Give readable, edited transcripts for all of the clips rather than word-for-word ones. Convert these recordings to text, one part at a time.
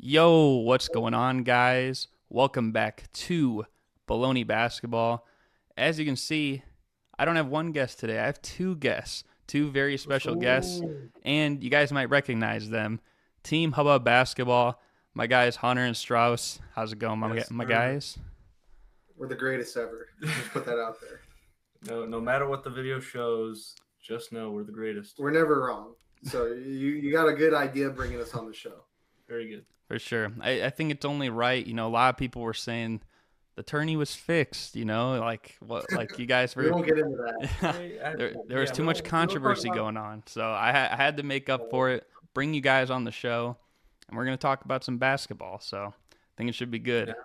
Yo, what's going on, guys? Welcome back to Bullony Basketball. As you can see, I don't have one guest today. I have two guests, two very special guests, Ooh. and you guys might recognize them. Team Hubbub Basketball. My guys, Hunter and Straus. How's it going, Yes, my sir. guys? We're the greatest ever. Just put that out there. No matter what the video shows, just know we're the greatest. We're never wrong. So you got a good idea bringing us on the show. Very good. For sure. I think it's only right. A lot of people were saying the tourney was fixed. Like what? Like you guys We were. won't get into that. There was too much controversy going on, so I had to make up for it. Bring you guys on the show, and we're gonna talk about some basketball. So I think it should be good.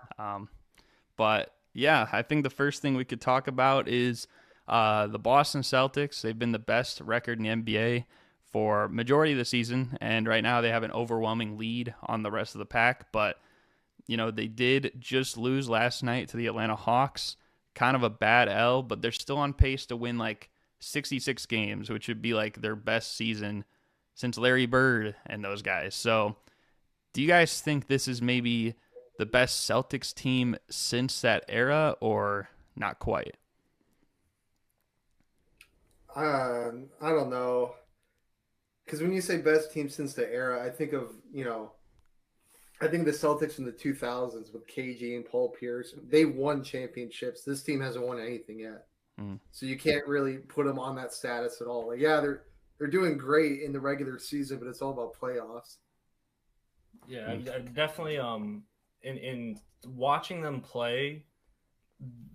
But yeah, I think the first thing we could talk about is the Boston Celtics. They've been the best record in the NBA for majority of the season, and right now they have an overwhelming lead on the rest of the pack. But they did just lose last night to the Atlanta Hawks. Kind of a bad L, but they're still on pace to win like 66 games, which would be like their best season since Larry Bird and those guys. So, do you guys think this is maybe the best Celtics team since that era, or not quite? I don't know. Because when you say best team since the era, I think of, I think the Celtics in the 2000s with KG and Paul Pierce. They won championships. This team hasn't won anything yet. Mm. So you can't really put them on that status at all. Like, yeah, they're doing great in the regular season, but it's all about playoffs. Yeah, I definitely. In watching them play,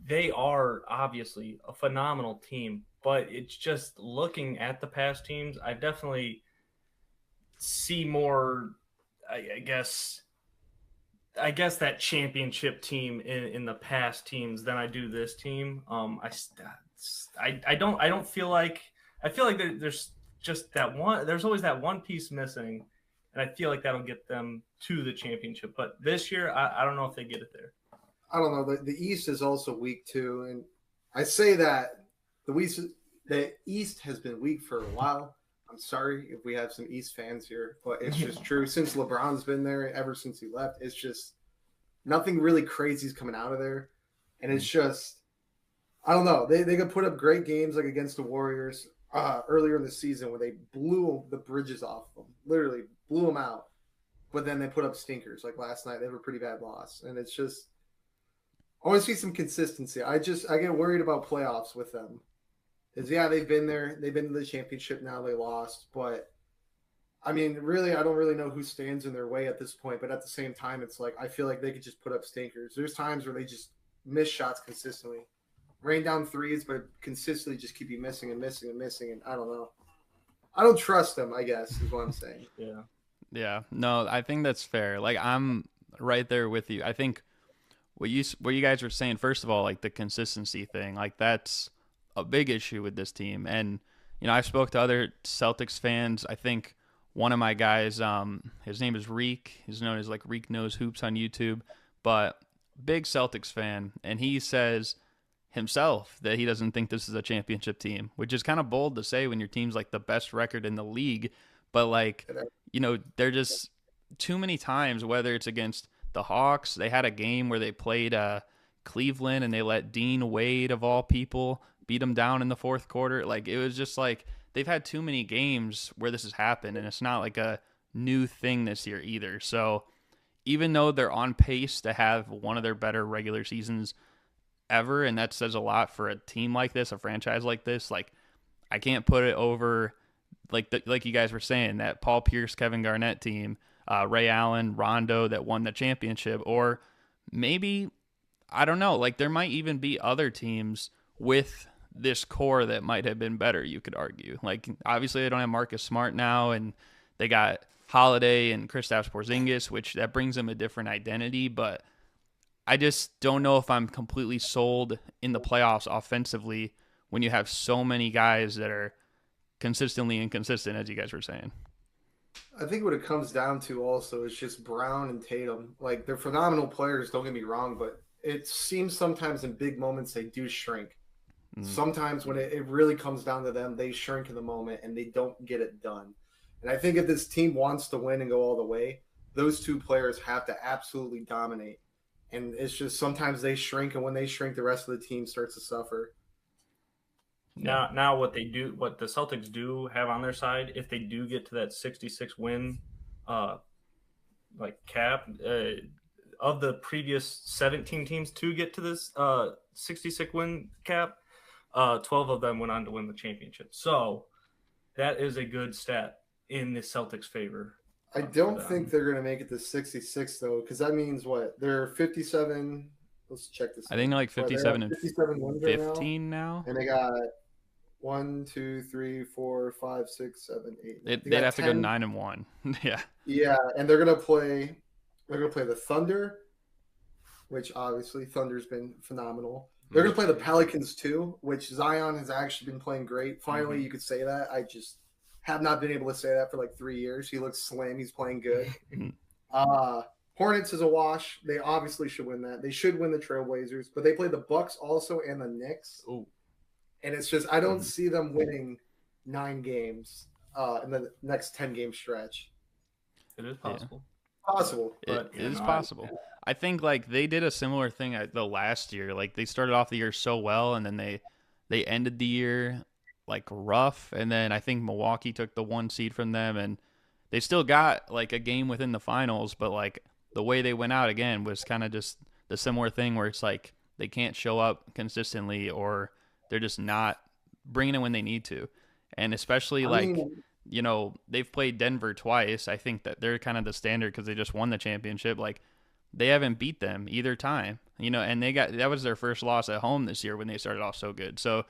they are obviously a phenomenal team. But it's just looking at the past teams, I definitely see more. I guess. I guess that championship team in the past teams than I do this team. I don't feel like I feel like there's just that one. There's always that one piece missing, and I feel like that'll get them to the championship. But this year, I don't know if they get it there. I don't know. The East is also weak too, and I say that the East has been weak for a while. I'm sorry if we have some East fans here, but it's just true. Since LeBron's been there, ever since he left, it's just nothing really crazy is coming out of there, and it's just I don't know. They could put up great games like against the Warriors earlier in the season where they blew the bridges off them, literally blew them out. But then they put up stinkers like last night. They have a pretty bad loss, and it's just I want to see some consistency. I get worried about playoffs with them. Because yeah, they've been there, they've been to the championship now, they lost, but I mean, really, I don't really know who stands in their way at this point. But at the same time, it's like I feel like they could just put up stinkers. There's times where they just miss shots consistently, rain down threes, but consistently just keep you missing and missing and missing. And I don't know. I don't trust them, I guess, is what I'm saying. Yeah. Yeah, no, I think that's fair. Like I'm right there with you. I think what you guys were saying first of all, like the consistency thing, like that's a big issue with this team. And I spoke to other Celtics fans. I think one of my guys, his name is Reek. He's known as like Reek Knows Hoops on YouTube, but big Celtics fan, and he says himself that he doesn't think this is a championship team, which is kind of bold to say when your team's like the best record in the league. But like, they're just too many times, whether it's against the Hawks, they had a game where they played Cleveland and they let Dean Wade, of all people, beat them down in the fourth quarter. Like, it was just like they've had too many games where this has happened, and it's not like a new thing this year either. So even though they're on pace to have one of their better regular seasons ever, and that says a lot for a team like this, a franchise like this, like I can't put it over like you guys were saying, that Paul Pierce, Kevin Garnett team, Ray Allen, Rondo that won the championship, or maybe I don't know, like there might even be other teams with this core that might have been better. You could argue, like obviously they don't have Marcus Smart now, and they got Holiday and Kristaps Porzingis, which that brings them a different identity, but I just don't know if I'm completely sold in the playoffs offensively when you have so many guys that are consistently inconsistent, as you guys were saying. I think what it comes down to also is just Brown and Tatum. Like they're phenomenal players, don't get me wrong, but it seems sometimes in big moments they do shrink. Mm. Sometimes when it really comes down to them, they shrink in the moment and they don't get it done. And I think if this team wants to win and go all the way, those two players have to absolutely dominate. And it's just sometimes they shrink, and when they shrink, the rest of the team starts to suffer. Now, what the Celtics do have on their side, if they do get to that 66 win, cap, of the previous 17 teams to get to this 66 win cap, 12 of them went on to win the championship. So that is a good stat in the Celtics' favor. I don't think they're going to make it to 66 though, because that means what? They're 57. Let's check this. I think like 57 and 57 15 now. And they got 1, 2, 3, 4, 5, 6, 7, 8. They'd have 10. To go 9-1. Yeah. Yeah, and they're gonna play the Thunder, which obviously Thunder's been phenomenal. They're gonna play the Pelicans too, which Zion has actually been playing great. Finally, you could say that. I just have not been able to say that for like 3 years. He looks slim. He's playing good. Hornets is a wash. They obviously should win that. They should win the Trailblazers, but they play the Bucks also and the Knicks. Ooh. And it's just I don't see them winning 9 games in the next 10-game stretch. It is possible. Yeah. Possible. It is possible. I think like they did a similar thing the last year. Like they started off the year so well, and then they ended the year like rough, and then I think Milwaukee took the 1 seed from them, and they still got like a game within the finals, but like the way they went out again was kind of just the similar thing where it's like they can't show up consistently, or they're just not bringing it when they need to. And especially they've played Denver twice. I think that they're kind of the standard because they just won the championship. Like they haven't beat them either time, and that was their first loss at home this year when they started off so good. So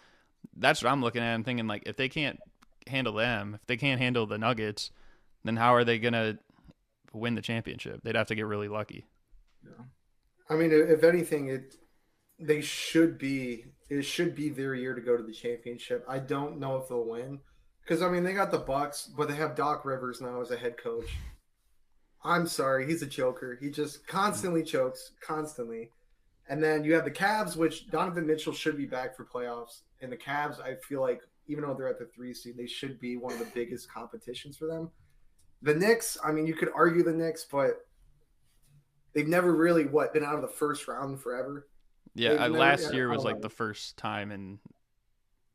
that's what I'm looking at and thinking, like, if they can't handle them, if they can't handle the Nuggets, then how are they going to win the championship? They'd have to get really lucky. Yeah. I mean, if anything, it should be their year to go to the championship. I don't know if they'll win because, I mean, they got the Bucks, but they have Doc Rivers now as a head coach. I'm sorry. He's a choker. He just constantly chokes, constantly. And then you have the Cavs, which Donovan Mitchell should be back for playoffs. And the Cavs, I feel like, even though they're at the 3 seed, they should be one of the biggest competitions for them. The Knicks, I mean, you could argue the Knicks, but they've never really, been out of the first round forever. Yeah, last year was like the first time, and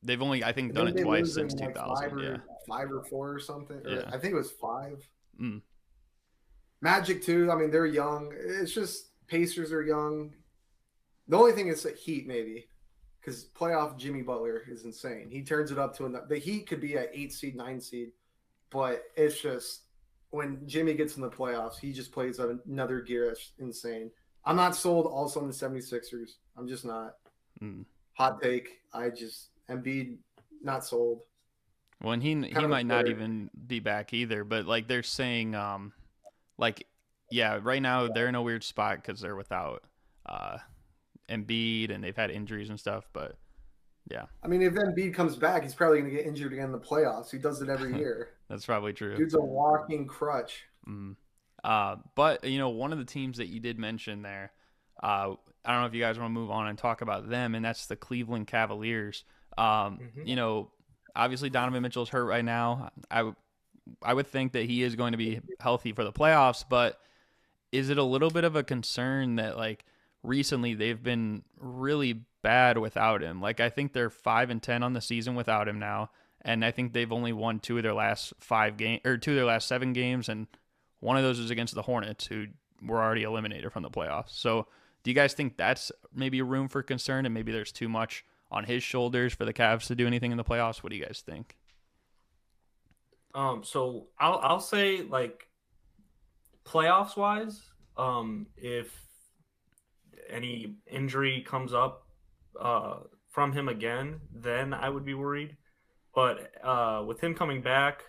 they've only, I think, done it twice since 2000. 5 or 4 or something. Yeah. I think it was 5. Magic, too. I mean, they're young. It's just Pacers are young. The only thing is the Heat, maybe, because playoff Jimmy Butler is insane. He turns it up to the Heat could be an 8 seed, 9 seed, but it's just when Jimmy gets in the playoffs, he just plays on another gear that's insane. I'm not sold also on the 76ers. I'm just not. Hot take. Embiid, not sold. Well, and he might not even be back either, but like they're saying, right now they're in a weird spot because they're without Embiid, and they've had injuries and stuff, but yeah. I mean, if Embiid comes back, he's probably going to get injured again in the playoffs. He does it every year. That's probably true. Dude's a walking crutch. But, one of the teams that you did mention there, I don't know if you guys want to move on and talk about them, and that's the Cleveland Cavaliers. Obviously Donovan Mitchell's hurt right now. I would think that he is going to be healthy for the playoffs, but is it a little bit of a concern that, like, recently they've been really bad without him? Like, I think they're 5-10 on the season without him now, and I think they've only won 2 of their last 2 of their last 7 games, and one of those is against the Hornets, who were already eliminated from the playoffs. So do you guys think that's maybe a room for concern, and maybe there's too much on his shoulders for the Cavs to do anything in the playoffs? What do you guys think? So I'll say, like, playoffs wise, if any injury comes up from him again, then I would be worried. But with him coming back,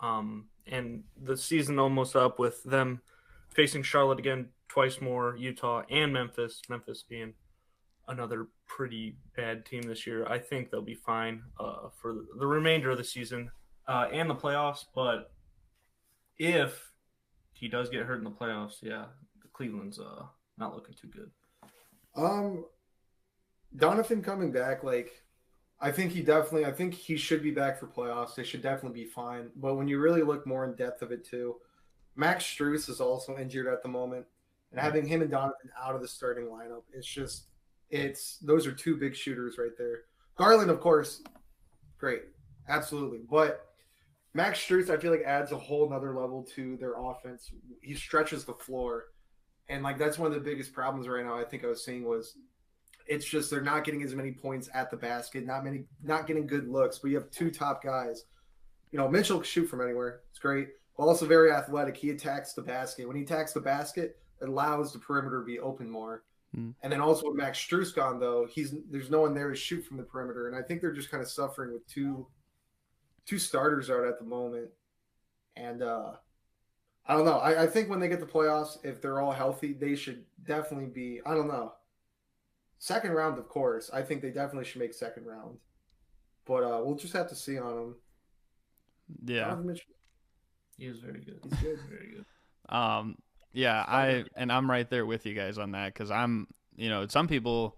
and the season almost up with them facing Charlotte again twice more, Utah and Memphis being another pretty bad team this year, I think they'll be fine for the remainder of the season and the playoffs. But if he does get hurt in the playoffs, yeah, Cleveland's not looking too good. Donovan coming back, like, I think he should be back for playoffs. They should definitely be fine. But when you really look more in depth of it too, Max Strus is also injured at the moment, and having him and Donovan out of the starting lineup, those are two big shooters right there. Garland, of course, great, absolutely, but Max Strus, I feel like adds a whole nother level to their offense. He stretches the floor, and like that's one of the biggest problems right now. I think I was saying was it's just they're not getting as many points at the basket, not getting good looks. But you have two top guys. Mitchell can shoot from anywhere. It's great. But also very athletic. He attacks the basket. When he attacks the basket, it allows the perimeter to be open more. And then also with Max Strus gone, though, there's no one there to shoot from the perimeter. And I think they're just kind of suffering with two starters out at the moment. And I don't know. I think when they get the playoffs, if they're all healthy, they should definitely be, I don't know, second round, of course. I think they definitely should make second round. But we'll just have to see on them. Yeah. He was very good. He's good. Very good. I'm right there with you guys on that because some people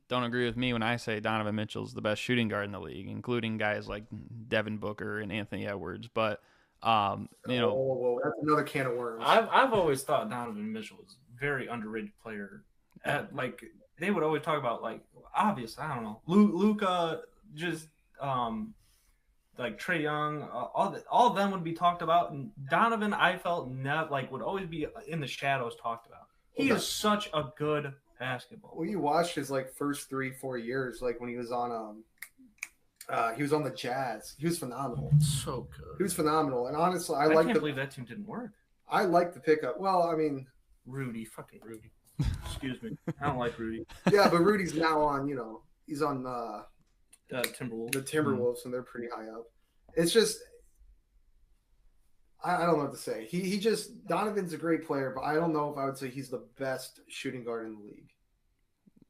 don't agree with me when I say Donovan Mitchell's the best shooting guard in the league, including guys like Devin Booker and Anthony Edwards. But that's another can of worms. I've always thought Donovan Mitchell was a very underrated player. Like they would always talk about, like, obviously, I don't know, Luka, just like Trae Young, all of them would be talked about, and Donovan, I felt would always be in the shadows talked about. He is such a good basketball. Well, you watched his first 3-4 years, like when he was on the Jazz. He was phenomenal. So good. He was phenomenal, and honestly, I can't believe that team didn't work. I like the pickup. Well, I mean, fucking Rudy. Excuse me, I don't like Rudy. Yeah, but Rudy's now on. He's on Timberwolves. The Timberwolves, and they're pretty high up. It's just, I don't know what to say. He just, Donovan's a great player, but I don't know if I would say he's the best shooting guard in the league.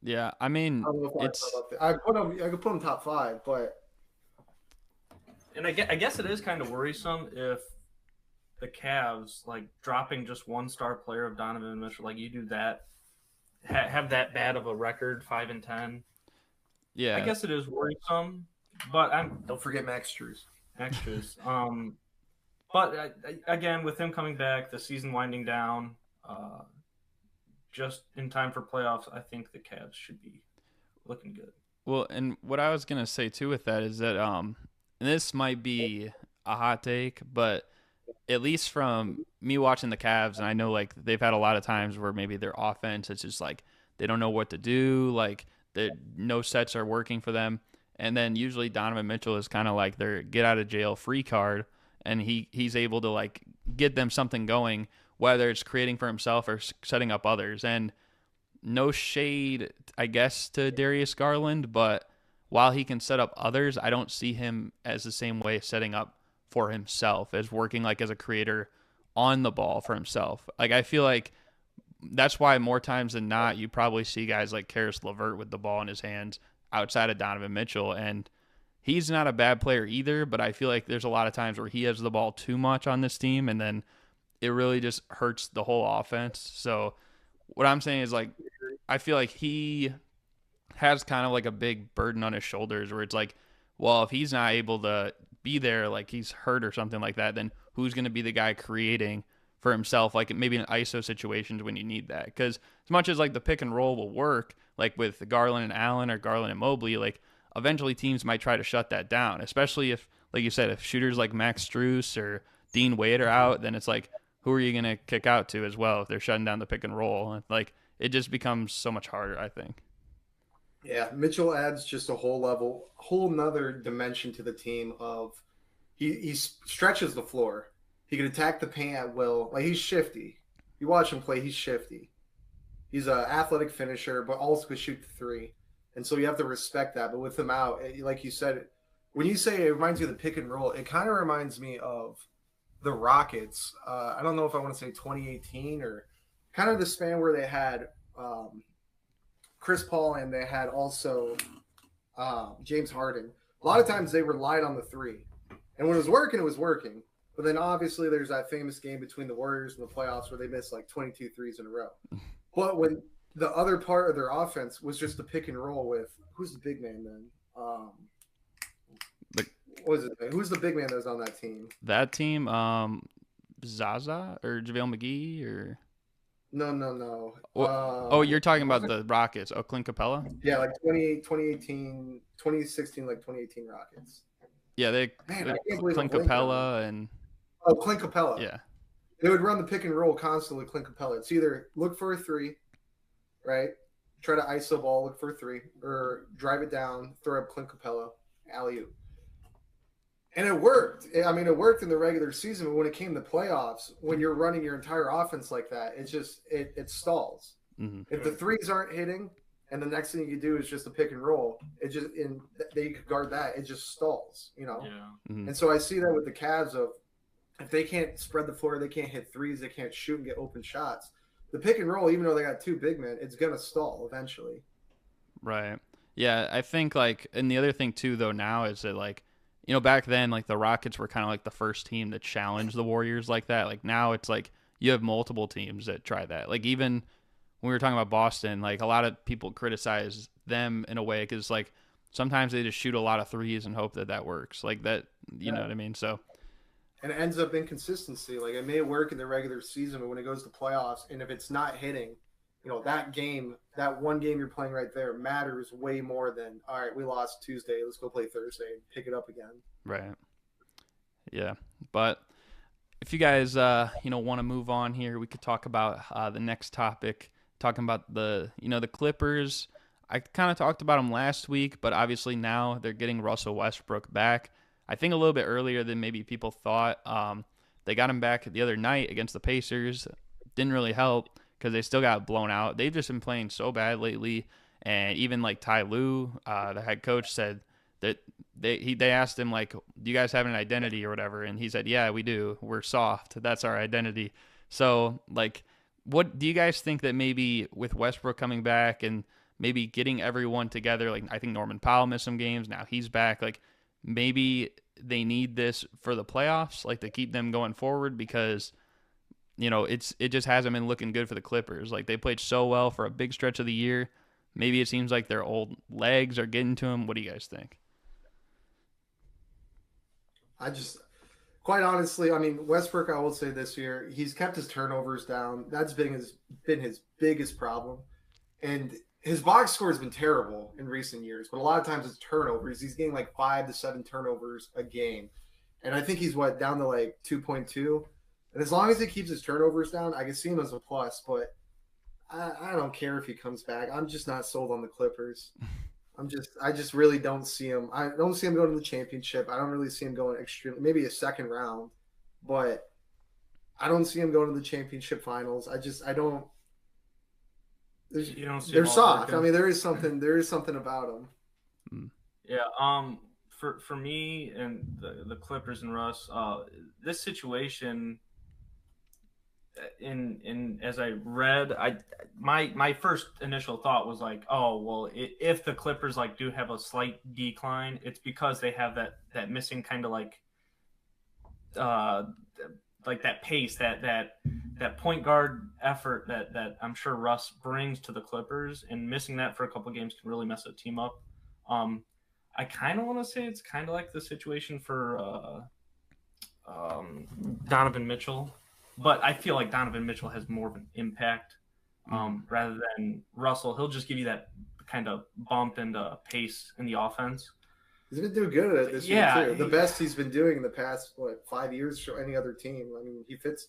Yeah, I mean, I could put him top 5, but. And I guess it is kind of worrisome if the Cavs, dropping just one star player of Donovan Mitchell, you do that, have that bad of a record, 5-10. Yeah, I guess it is worrisome, but don't forget Max Strus. But again, with him coming back, the season winding down, just in time for playoffs, I think the Cavs should be looking good. Well, and what I was gonna say too with that is that and this might be a hot take, but at least from me watching the Cavs, and I know they've had a lot of times where maybe their offense it's just they don't know what to do, no sets are working for them. And then usually Donovan Mitchell is kind of their get out of jail free card, and he's able to get them something going, whether it's creating for himself or setting up others. And no shade, I guess, to Darius Garland, but while he can set up others, I don't see him as the same way setting up for himself as working as a creator on the ball for himself. I feel like that's why more times than not you probably see guys like Karis LeVert with the ball in his hands outside of Donovan Mitchell, and he's not a bad player either, but I feel like there's a lot of times where he has the ball too much on this team, and then it really just hurts the whole offense. So what I'm saying is I feel like he has kind of a big burden on his shoulders where it's well, if he's not able to be there, he's hurt or something like that, then who's going to be the guy creating for himself, maybe in ISO situations when you need that? Because as much as the pick and roll will work, with Garland and Allen or Garland and Mobley, eventually teams might try to shut that down, especially if, like you said, if shooters like Max Strus or Dean Wade are out, then it's who are you going to kick out to as well if they're shutting down the pick and roll? It just becomes so much harder, I think. Yeah, Mitchell adds just a whole nother dimension to the team of he stretches the floor. He can attack the paint at will. He's shifty. You watch him play, he's shifty. He's an athletic finisher, but also can shoot the 3. And so you have to respect that. But with him out, like you said, when you say it reminds you of the pick and roll, it kind of reminds me of the Rockets. I don't know if I want to say 2018 or kind of the span where they had Chris Paul and they had also James Harden. A lot of times they relied on the 3. And when it was working, it was working. But then obviously there's that famous game between the Warriors and the playoffs where they missed 22 threes in a row. But when the other part of their offense was just the pick and roll with who's the big man then? What was it? Who's the big man that was on that team? That team, Zaza or JaVale McGee or? No. Oh, you're talking about the Rockets. Oh, Clint Capella? Yeah, like 2018, 2016, like 2018 Rockets. Yeah, Man, I can't believe Clint I'm blanking on Capella and Oh, Clint Capella. yeah. They would run the pick and roll constantly, Clint Capella. It's either look for a three, right? Try to ISO ball, look for a three, or drive it down, throw up Clint Capella, alley-oop. And it worked. I mean, it worked in the regular season, but when it came to playoffs, when you're running your entire offense like that, it stalls. Mm-hmm. If the threes aren't hitting, and the next thing you do is just a pick and roll, they could guard that. It just stalls, you know. Yeah. Mm-hmm. And so I see that with the Cavs of if they can't spread the floor, they can't hit threes, they can't shoot and get open shots. The pick and roll, even though they got two big men, it's gonna stall eventually. Right. Yeah, I think like, and the other thing too, though, now is that like, you know, back then like the Rockets were kind of like the first team to challenge the Warriors like that. Like now it's like you have multiple teams that try that. Like even when we were talking about Boston, like a lot of people criticize them in a way because like sometimes they just shoot a lot of threes and hope that that works. Like that, you know what I mean? So. And it ends up inconsistency. Like it may work in the regular season, but when it goes to playoffs, and if it's not hitting, you know, that one game you're playing right there matters way more than, all right, we lost Tuesday, let's go play Thursday and pick it up again. Right. Yeah. But if you guys, want to move on here, we could talk about the next topic, talking about the Clippers. I kind of talked about them last week, but obviously now they're getting Russell Westbrook back. I think a little bit earlier than maybe people thought. They got him back the other night against the Pacers. Didn't really help because they still got blown out. They've just been playing so bad lately. And even like Ty Lue, the head coach, said that they asked him, like, do you guys have an identity or whatever? And he said, yeah, we do. We're soft. That's our identity. So, like, what do you guys think that maybe with Westbrook coming back and maybe getting everyone together, like I think Norman Powell missed some games. Now he's back. Like, maybe they need this for the playoffs, like to keep them going forward because, you know, it just hasn't been looking good for the Clippers. Like they played so well for a big stretch of the year. Maybe it seems like their old legs are getting to them. What do you guys think? Quite honestly, I mean, Westbrook, I will say this year, he's kept his turnovers down. That's been his biggest problem. And his box score has been terrible in recent years, but a lot of times it's turnovers. He's getting like 5 to 7 turnovers a game. And I think he's down to like 2.2. And as long as he keeps his turnovers down, I can see him as a plus, but I don't care if he comes back. I'm just not sold on the Clippers. I just really don't see him. I don't see him going to the championship. I don't really see him going maybe a second round, but I don't see him going to the championship finals. I don't. They're soft. I mean, there is something about them. Yeah. For me and the Clippers and Russ, this situation, as I read, my first initial thought was like, oh well, if the Clippers like do have a slight decline, it's because they have that missing kind of like that pace, that point guard effort that I'm sure Russ brings to the Clippers, and missing that for a couple of games can really mess a team up. I kind of want to say it's kind of like the situation for Donovan Mitchell, but I feel like Donovan Mitchell has more of an impact rather than Russell. He'll just give you that kind of bump and pace in the offense. He's been doing good at it this year too. The best he's been doing in the past 5 years for any other team. I mean, he fits.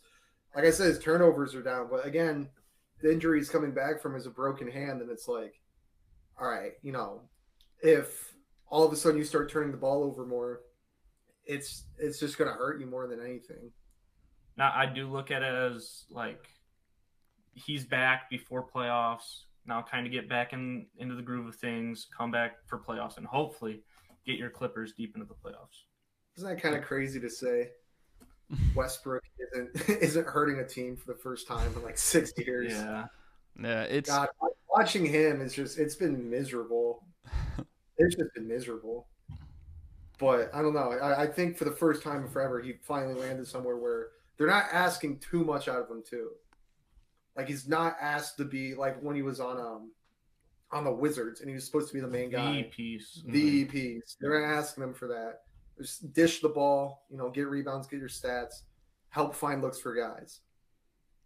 Like I said, his turnovers are down, but again, the injury he's coming back from is a broken hand, and it's like, all right, you know, if all of a sudden you start turning the ball over more, it's just going to hurt you more than anything. Now, I do look at it as like he's back before playoffs. Now, kind of get back into the groove of things, come back for playoffs, and hopefully get your Clippers deep into the playoffs. Isn't that kind of crazy to say? Westbrook isn't hurting a team for the first time in like 6 years. Yeah, it's God, watching him it's been miserable. It's just been miserable. But I don't know. I think for the first time in forever, he finally landed somewhere where they're not asking too much out of him too. Like he's not asked to be like when he was on the Wizards and he was supposed to be the main guy. The piece. They're not asking him for that. Just dish the ball, you know, get rebounds, get your stats. help find looks for guys.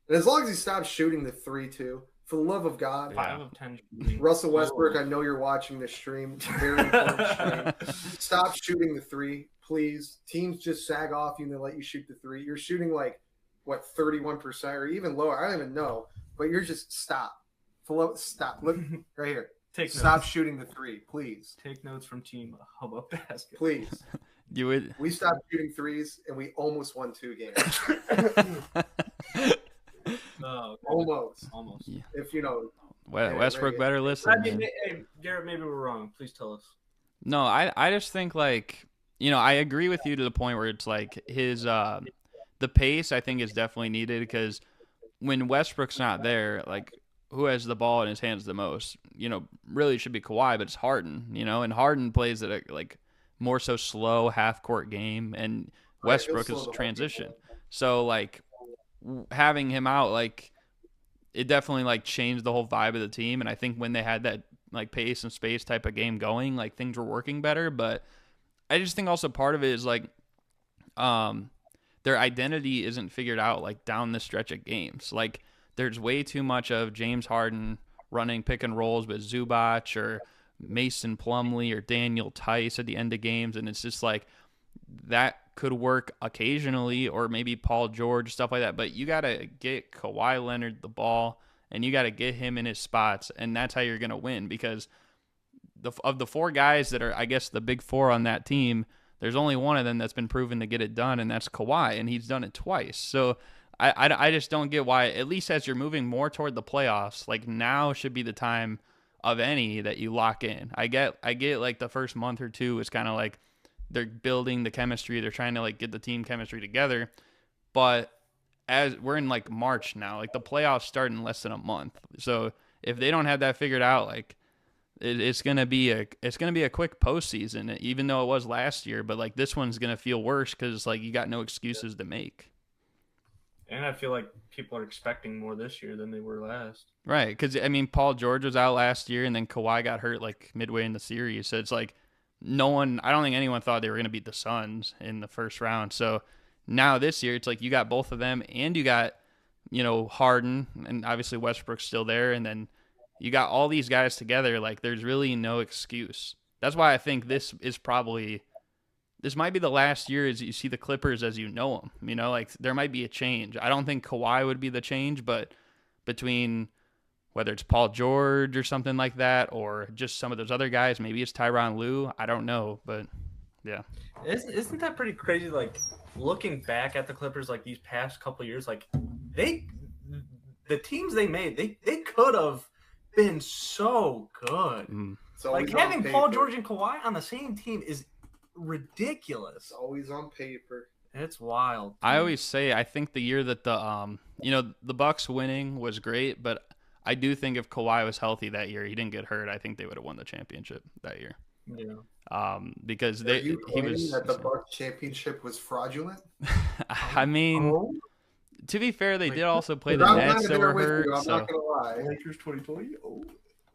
And as long as he stops shooting the 3 too, for the love of God. 5 of 10. Russell Westbrook, I know you're watching this stream. Very important stream. Stop shooting the 3, please. Teams just sag off you and they let you shoot the 3. You're shooting like, 31% or even lower. I don't even know. But you're just stop. Stop. Look right here. Stop shooting the 3, please. Take notes from Team Hubbub Basketball. Please. We stopped shooting 3s and we almost won 2 games. Almost. Yeah. If you know. Westbrook better listen. I mean, hey, Garrett, maybe we're wrong. Please tell us. No, I just think like, I agree with you to the point where it's like his the pace I think is definitely needed because when Westbrook's not there, like who has the ball in his hands the most? Really should be Kawhi, but it's Harden, and Harden plays at a like more so slow half court game and Westbrook is transition. So like having him out, like it definitely like changed the whole vibe of the team. And I think when they had that like pace and space type of game going, like things were working better. But I just think also part of it is like, their identity isn't figured out like down the stretch of games. Like there's way too much of James Harden running pick and rolls with Zubac or Mason Plumlee or Daniel Tice at the end of games. And it's just like that could work occasionally or maybe Paul George, stuff like that. But you got to get Kawhi Leonard the ball and you got to get him in his spots. And that's how you're going to win because of the 4 guys that are, I guess, the big 4 on that team, there's only one of them that's been proven to get it done, and that's Kawhi, and he's done it twice. So I just don't get why, at least as you're moving more toward the playoffs, like now should be the time of any that you lock in. I get like the first month or 2 is kind of like they're building the chemistry. They're trying to like get the team chemistry together. But as we're in like March now, like the playoffs start in less than a month. So if they don't have that figured out, like it's gonna be a quick postseason, even though it was last year. But like this one's gonna feel worse because like you got no excuses to make. And I feel like people are expecting more this year than they were last. Right, because I mean Paul George was out last year, and then Kawhi got hurt like midway in the series. So it's like I don't think anyone thought they were gonna beat the Suns in the first round. So now this year it's like you got both of them, and you got Harden, and obviously Westbrook's still there, and then you got all these guys together. Like, there's really no excuse. That's why I think this might be the last year as you see the Clippers as you know them. Like, there might be a change. I don't think Kawhi would be the change, but between whether it's Paul George or something like that or just some of those other guys, maybe it's Tyronn Lue. I don't know, but yeah. Isn't that pretty crazy? Like, looking back at the Clippers, like, these past couple of years, like, the teams they made, they could have been so good. Like having Paul George and Kawhi on the same team is ridiculous. It's always on paper. It's wild. I always say I think the year that the Bucks winning was great, but I do think if Kawhi was healthy that year, he didn't get hurt, I think they would have won the championship that year. Yeah. Because he was that the Bucks championship was fraudulent. I mean, to be fair, they did also play the Nets that were hurt. I'm not gonna lie. Lakers 2020. Oh.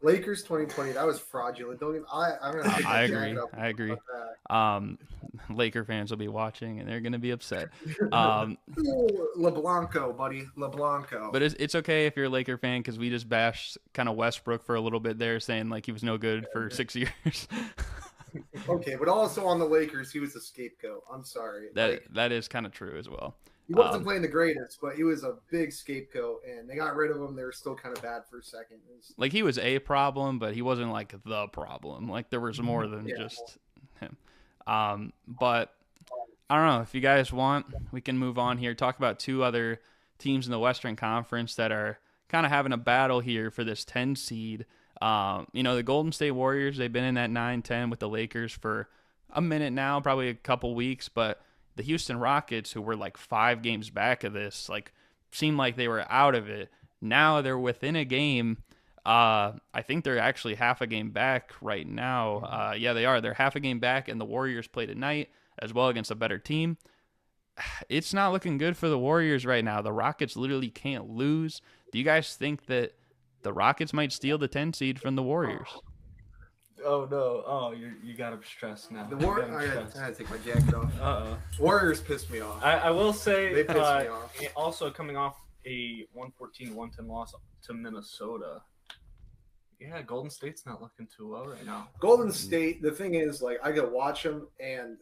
Lakers 2020. That was fraudulent. Don't even. I'm gonna. Take I agree. I agree. Laker fans will be watching and they're gonna be upset. LeBlanco, buddy, LeBlanco. But it's okay if you're a Laker fan because we just bashed kind of Westbrook for a little bit there, saying like he was no good for 6 years. Okay, but also on the Lakers, he was a scapegoat. I'm sorry. That is kind of true as well. He wasn't playing the greatest, but he was a big scapegoat, and they got rid of him. They were still kind of bad for a second. Like, he was a problem, but he wasn't, like, the problem. Like, there was more than just him. But I don't know. If you guys want, we can move on here. Talk about 2 other teams in the Western Conference that are kind of having a battle here for this 10 seed. The Golden State Warriors, they've been in that 9-10 with the Lakers for a minute now, probably a couple weeks, but the Houston Rockets, who were like 5 games back of this, like seemed like they were out of it. Now they're within a game. I think they're actually half a game back right now. Yeah, they are. They're half a game back, and the Warriors play tonight as well against a better team. It's not looking good for the Warriors right now. The Rockets literally can't lose. Do you guys think that the Rockets might steal the 10 seed from the Warriors? Oh no! Oh, you got him stressed now. The I gotta take my jacket off. Warriors pissed me off. I will say they pissed me off. Also coming off a 114-110 loss to Minnesota. Yeah, Golden State's not looking too well right now. Golden State. The thing is, like, I could watch them, and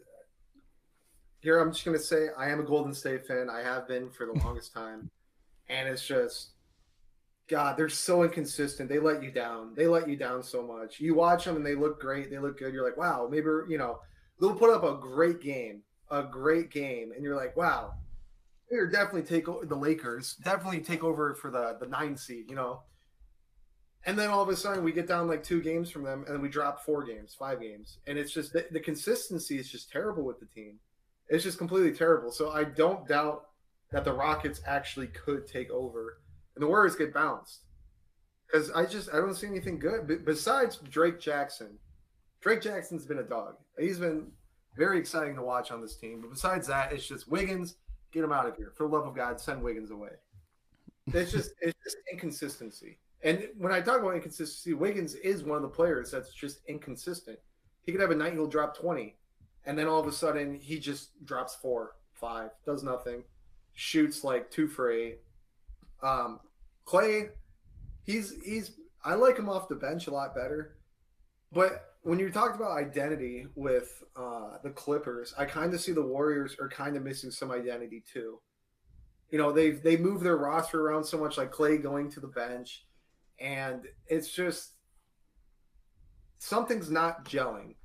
here I'm just gonna say I am a Golden State fan. I have been for the longest time, and it's just. God, they're so inconsistent. They let you down. They let you down so much. You watch them and they look great. They look good. You're like, wow, maybe, they'll put up a great game. And you're like, wow, they're definitely take the Lakers, definitely take over for the 9 seed, And then all of a sudden we get down like 2 games from them and then we drop 4 games, 5 games. And it's just the consistency is just terrible with the team. It's just completely terrible. So I don't doubt that the Rockets actually could take over. And the Warriors get bounced because I don't see anything good besides Drake Jackson. Drake Jackson's been a dog. He's been very exciting to watch on this team. But besides that, it's just Wiggins. Get him out of here. For the love of God, send Wiggins away. It's just inconsistency. And when I talk about inconsistency, Wiggins is one of the players that's just inconsistent. He could have a night he'll drop 20, and then all of a sudden he just drops 4, 5, does nothing, shoots like 2 for 8. Clay, I like him off the bench a lot better. But when you talked about identity with the Clippers, I kind of see the Warriors are kind of missing some identity too. They move their roster around so much, like Clay going to the bench, and it's just something's not gelling.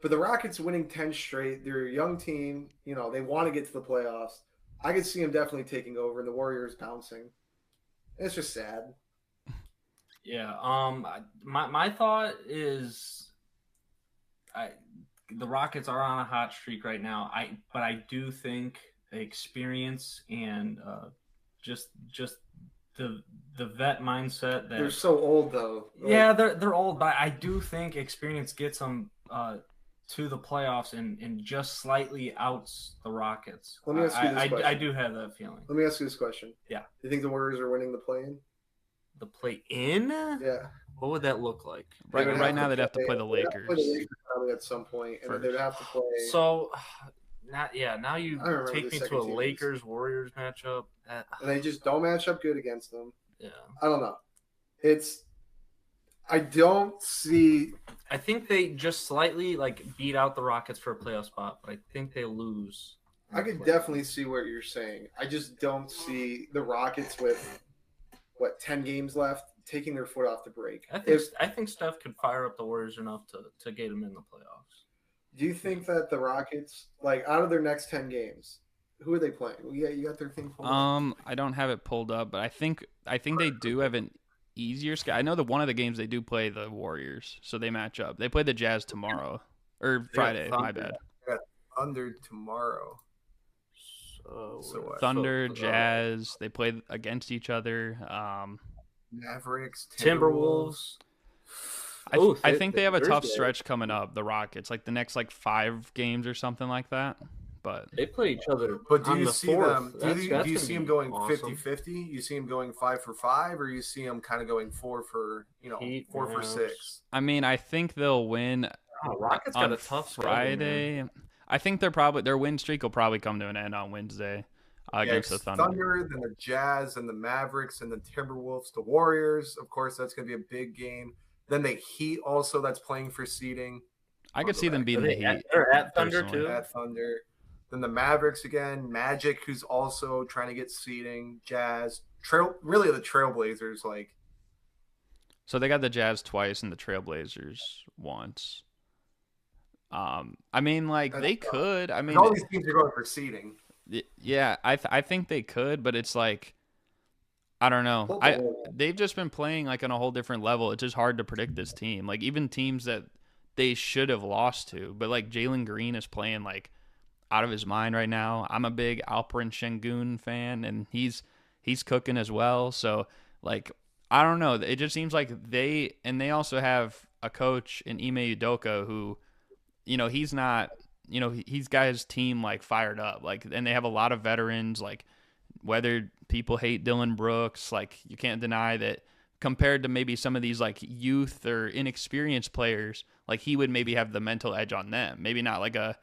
But the Rockets winning 10 straight, they're a young team. They want to get to the playoffs. I could see them definitely taking over, and the Warriors bouncing. It's just sad. Yeah. My thought is, the Rockets are on a hot streak right now. But I do think experience and just the vet mindset that they're so old though. Yeah, they're old, but I do think experience gets them to the playoffs and just slightly outs the Rockets. Let me ask you this question. I do have that feeling. Let me ask you this question. Yeah. Do you think the Warriors are winning the play-in? The play-in? Yeah. What would that look like? Right now, they'd have to play the Lakers. Play the Lakers probably at some point, and then they'd have to play. So, now you take me to a Lakers-Warriors matchup. And they just don't match up good against them. Yeah. I don't know. I don't see. I think they just slightly beat out the Rockets for a playoff spot, but I think they lose. I could definitely see what you're saying. I just don't see the Rockets with 10 games left taking their foot off the brake. I think Steph could fire up the Warriors enough to get them in the playoffs. Do you think that the Rockets, out of their next 10 games, who are they playing? Well, yeah, you got their thing pulled up. I don't have it pulled up, but I think they do have an easier schedule. I know that one of the games they do play the Warriors, so they match up. They play the Jazz tomorrow or Friday. My bad. Thunder tomorrow. So Thunder, Jazz. They play against each other. Mavericks, Timberwolves. I think they have a tough stretch coming up. The Rockets, the next 5 games or something like that. But they play each other. But do you see them? Do you see them going awesome. 50-50? You see them going 5 for 5, or you see them kind of going 4 for 6? I mean, I think they'll win. Rockets got a tough Friday. Schedule, I think their win streak will probably come to an end on Wednesday against the Thunder. Then the Jazz and the Mavericks and the Timberwolves, the Warriors. Of course, that's going to be a big game. Then the Heat also that's playing for seeding. I could see them beating the Heat. They're at Thunder too. At Thunder. Then the Mavericks again, Magic, who's also trying to get seeding, Jazz, really the Trailblazers, So they got the Jazz twice and the Trailblazers once. I mean, they could. I mean, all these teams are going for seeding. Yeah, I think they could, but it's I don't know. They've just been playing on a whole different level. It's just hard to predict this team. Even teams that they should have lost to, but Jalen Green is playing out of his mind right now. I'm a big Alperen Şengün fan, and he's cooking as well. So I don't know. It just seems they also have a coach in Ime Udoka who, he's not, he's got his team fired up. And they have a lot of veterans. Whether people hate Dylan Brooks, you can't deny that compared to maybe some of these like youth or inexperienced players, like he would maybe have the mental edge on them. Maybe not like a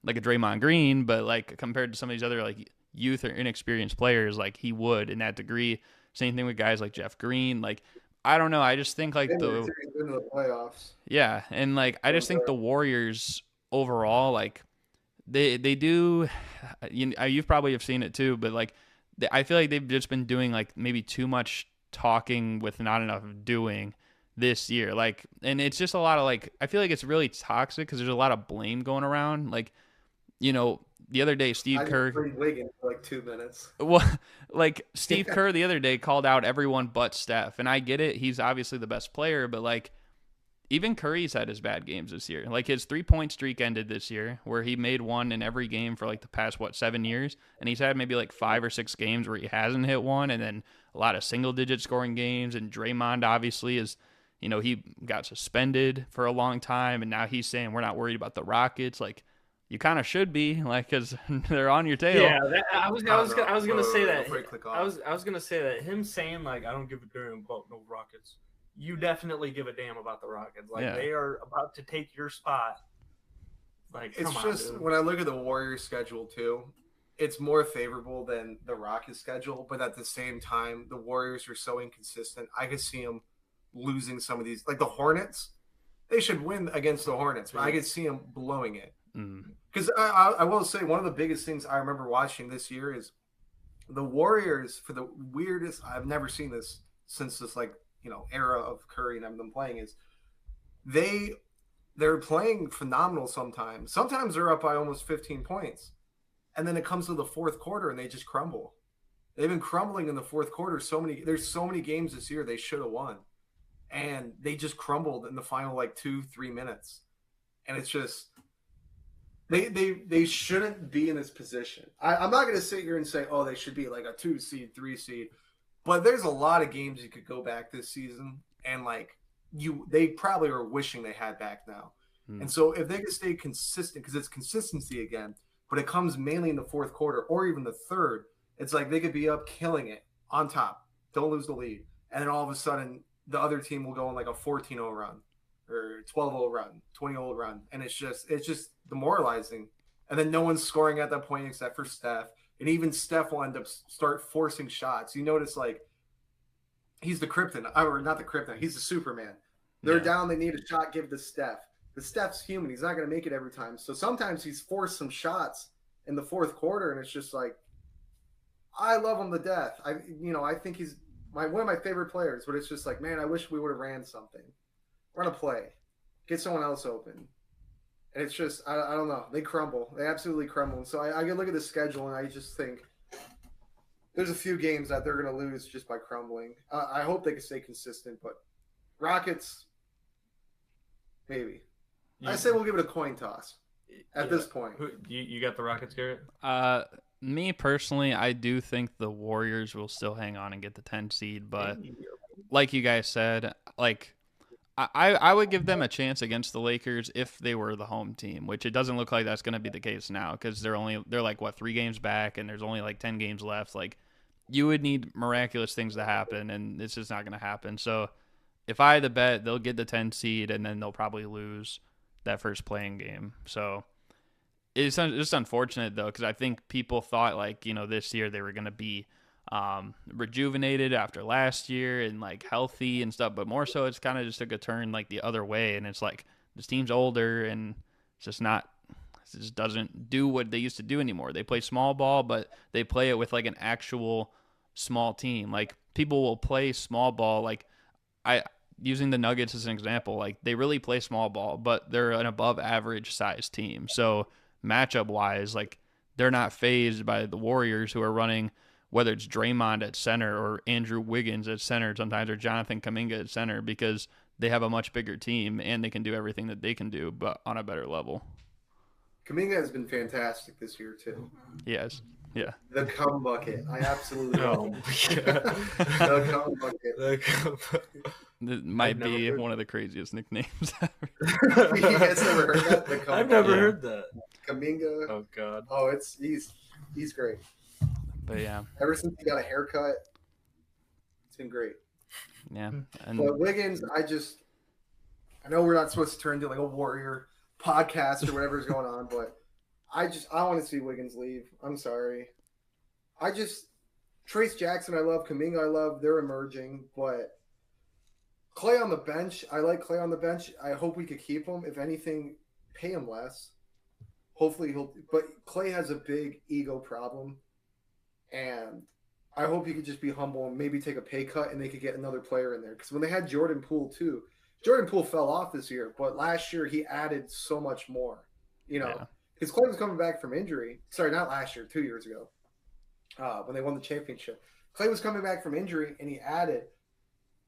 Draymond Green, but like compared to some of these other like youth or inexperienced players, like he would in that degree. Same thing with guys like Jeff Green. Like, I don't know. I just think like the playoffs. Yeah, and like I just think the Warriors overall, like they do. You've probably have seen it too, but like I feel like they've just been doing like maybe too much talking with not enough doing this year. Like, and it's just a lot of like I feel like it's really toxic because there's a lot of blame going around. Like, the other day Steve Kerr Wiggins for like 2 minutes. Well, like Steve Kerr the other day called out everyone but Steph, and I get it. He's obviously the best player, but like even Curry's had his bad games this year. Like his 3-point streak ended this year where he made one in every game for like the past 7 years, and he's had maybe like 5 or 6 games where he hasn't hit one, and then a lot of single digit scoring games. And Draymond obviously is, he got suspended for a long time, and now he's saying we're not worried about the Rockets. Like, you kind of should be, like, because they're on your tail. Yeah, I was gonna say that. I was gonna say that him saying like I don't give a damn about no Rockets. You definitely give a damn about the Rockets. Like they are about to take your spot. Like it's just dude. When I look at the Warriors schedule too, it's more favorable than the Rockets schedule. But at the same time, the Warriors are so inconsistent. I could see them losing some of these, like the Hornets. They should win against the Hornets, but I could see them blowing it. Because I will say one of the biggest things I remember watching this year is the Warriors, for the weirdest, I've never seen this since this era of Curry and them playing, is they're playing phenomenal sometimes. Sometimes they're up by almost 15 points. And then it comes to the fourth quarter and they just crumble. They've been crumbling in the fourth quarter. There's so many games this year they should have won. And they just crumbled in the final 2-3 minutes. And it's just they shouldn't be in this position. I'm not going to sit here and say, they should be like a 2 seed, 3 seed. But there's a lot of games you could go back this season, and they probably are wishing they had back now. And so if they could stay consistent, because it's consistency again, but it comes mainly in the fourth quarter or even the third, it's like they could be up killing it on top, don't lose the lead, and then all of a sudden the other team will go on like a 14-0 run or 12-0 run, 20-0 run, and it's just demoralizing. And then no one's scoring at that point except for Steph. And even Steph will end up start forcing shots. You notice he's the kryptonite, or not the kryptonite. He's the Superman. They're down. They need a shot. Give it to Steph. But Steph's human. He's not going to make it every time. So sometimes he's forced some shots in the fourth quarter, and it's just like, I love him to death. I think he's one of my favorite players. But it's just like, man, I wish we would have ran something. Run a play. Get someone else open. And it's just, I don't know. They crumble. They absolutely crumble. And so I can look at the schedule, and I just think there's a few games that they're going to lose just by crumbling. I hope they can stay consistent, but Rockets, maybe. I say we'll give it a coin toss at this point. You got the Rockets, Garrett? Me personally, I do think the Warriors will still hang on and get the 10 seed, but like you guys said, I would give them a chance against the Lakers if they were the home team, which it doesn't look like that's going to be the case now because they're 3 games back and there's only 10 games left. You would need miraculous things to happen, and it's just not going to happen. So if I had to bet, they'll get the 10 seed and then they'll probably lose that first playing game. So it's just unfortunate though, because I think people thought this year they were going to be rejuvenated after last year and healthy and stuff, but more so it's kind of just took a turn the other way, and it's this team's older and it's just doesn't do what they used to do anymore. They play small ball, but they play it with an actual small team. People will play small ball, using the Nuggets as an example, they really play small ball, but they're an above average size team. So matchup wise, they're not fazed by the Warriors, who are running, whether it's Draymond at center or Andrew Wiggins at center sometimes, or Jonathan Kuminga at center, because they have a much bigger team and they can do everything that they can do, but on a better level. Kuminga has been fantastic this year too. Yes. Yeah. The cum bucket. I absolutely love him. The cum bucket. It might be one of the craziest nicknames ever. You guys never heard that? The cum I've never heard that. Kuminga. Oh God. Oh, he's great. But yeah. Ever since he got a haircut, it's been great. Yeah. And But Wiggins, I know we're not supposed to turn into like a Warrior podcast or whatever's going on, but I want to see Wiggins leave. I'm sorry. Trace Jackson, I love. Kuminga, I love. They're emerging, but Clay on the bench, I like Clay on the bench. I hope we could keep him. If anything, pay him less. Hopefully but Clay has a big ego problem, and I hope he could just be humble and maybe take a pay cut and they could get another player in there. Because when they had Jordan Poole too, Jordan Poole fell off this year, but last year he added so much more. Because Clay was coming back from injury. Sorry, not last year, 2 years ago, when they won the championship. Clay was coming back from injury and he added,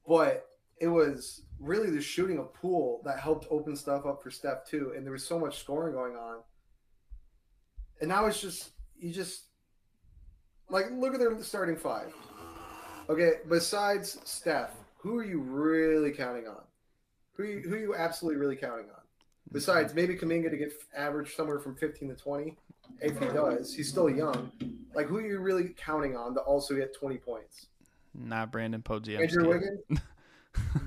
but it was really the shooting of Poole that helped open stuff up for Steph too. And there was so much scoring going on. And now it's just like, look at their starting five. Okay, besides Steph, who are you really counting on? Who are you absolutely really counting on? Besides maybe Kuminga to get average somewhere from 15 to 20. If he does, he's still young. Like, who are you really counting on to also get 20 points? Not Brandon Podziemski. Andrew Wiggins?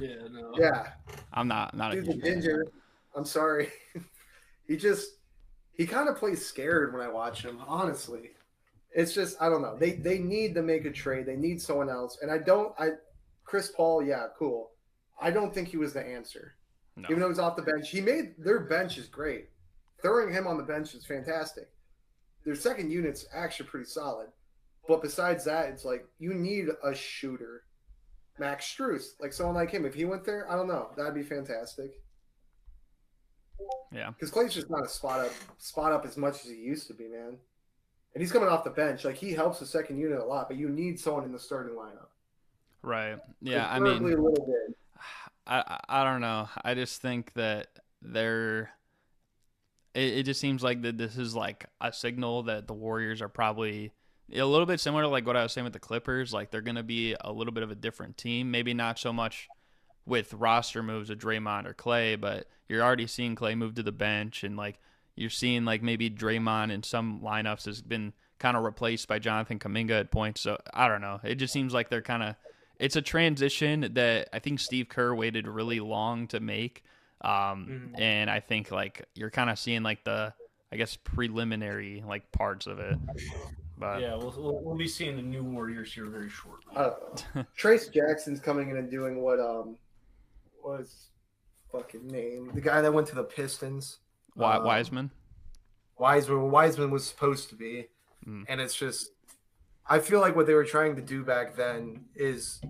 Yeah, no. Yeah. I'm not a Dude, the ginger. I'm sorry. He kind of plays scared when I watch him, honestly. It's just, I don't know. They need to make a trade. They need someone else. And Chris Paul, yeah, cool. I don't think he was the answer. No. Even though he's off the bench. Their bench is great. Throwing him on the bench is fantastic. Their second unit's actually pretty solid. But besides that, it's like, you need a shooter. Max Strus, like someone like him. If he went there, I don't know. That'd be fantastic. Yeah. Because Clay's just not a spot up as much as he used to be, man. And he's coming off the bench. Like, he helps the second unit a lot, but you need someone in the starting lineup. Right. Yeah, I Preferably mean, a little bit. I don't know. I just think that it just seems like that this is like a signal that the Warriors are probably a little bit similar to like what I was saying with the Clippers. Like, they're going to be a little bit of a different team. Maybe not so much with roster moves of Draymond or Clay, but you're already seeing Clay move to the bench, and like you're seeing like maybe Draymond in some lineups has been kind of replaced by Jonathan Kuminga at points. So I don't know. It just seems like it's a transition that I think Steve Kerr waited really long to make. And I think like you're kind of seeing like the, I guess, preliminary like parts of it. But yeah, we'll be seeing the new Warriors here very shortly. Trace Jackson's coming in and doing what was his fucking name? The guy that went to the Pistons. Wiseman. Wiseman was supposed to be, and it's just, I feel like what they were trying to do back then is,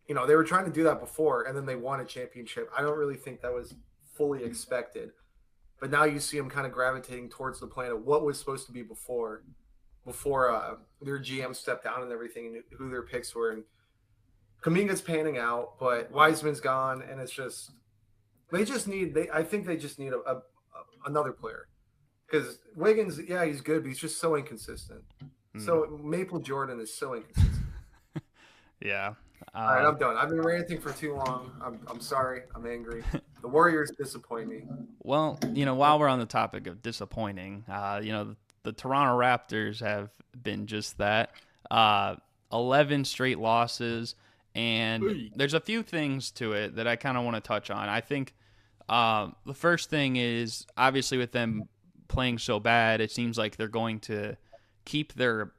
they were trying to do that before, and then they won a championship. I don't really think that was fully expected, but now you see them kind of gravitating towards the plan of what was supposed to be before their GM stepped down and everything, and who their picks were. And Kuminga's panning out, but Wiseman's gone, and it's just I think they just need another player, because Wiggins, yeah, he's good, but he's just so inconsistent. So Maple Jordan is so inconsistent. Yeah. All right, I'm done. I've been ranting for too long. I'm sorry. I'm angry. The Warriors disappoint me. Well, while we're on the topic of disappointing, the Toronto Raptors have been just that. 11 straight losses, and there's a few things to it that I kind of want to touch on. I think the first thing is, obviously, with them playing so bad, it seems like they're going to keep their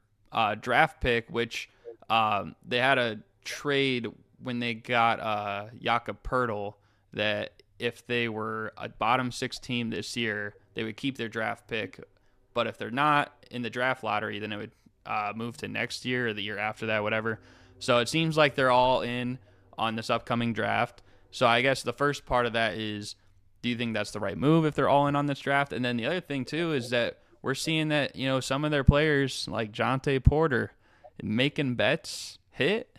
draft pick, which they had a trade when they got Jakob Poeltl, that if they were a bottom 6 team this year, they would keep their draft pick. But if they're not in the draft lottery, then it would move to next year or the year after that, whatever. So it seems like they're all in on this upcoming draft. So I guess the first part of that is, do you think that's the right move if they're all in on this draft? And then the other thing, too, is that we're seeing that, some of their players, like Jonte Porter, making bets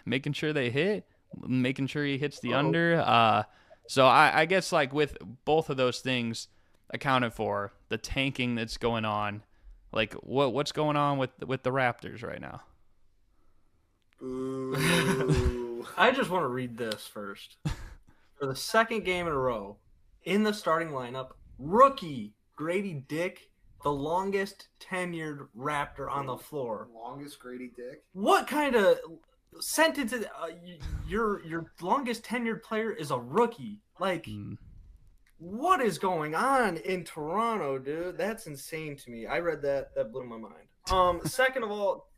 making sure they hit, making sure he hits the under. So I guess, like, with both of those things accounted for, the tanking that's going on, like, what's going on with the Raptors right now? Ooh. I just want to read this first. For the second game in a row, in the starting lineup, rookie Grady Dick, the longest tenured Raptor on the floor. Longest Grady Dick? What kind of sent into your longest tenured player is a rookie. Like, what is going on in Toronto, dude? That's insane to me. I read that blew my mind. Second of all,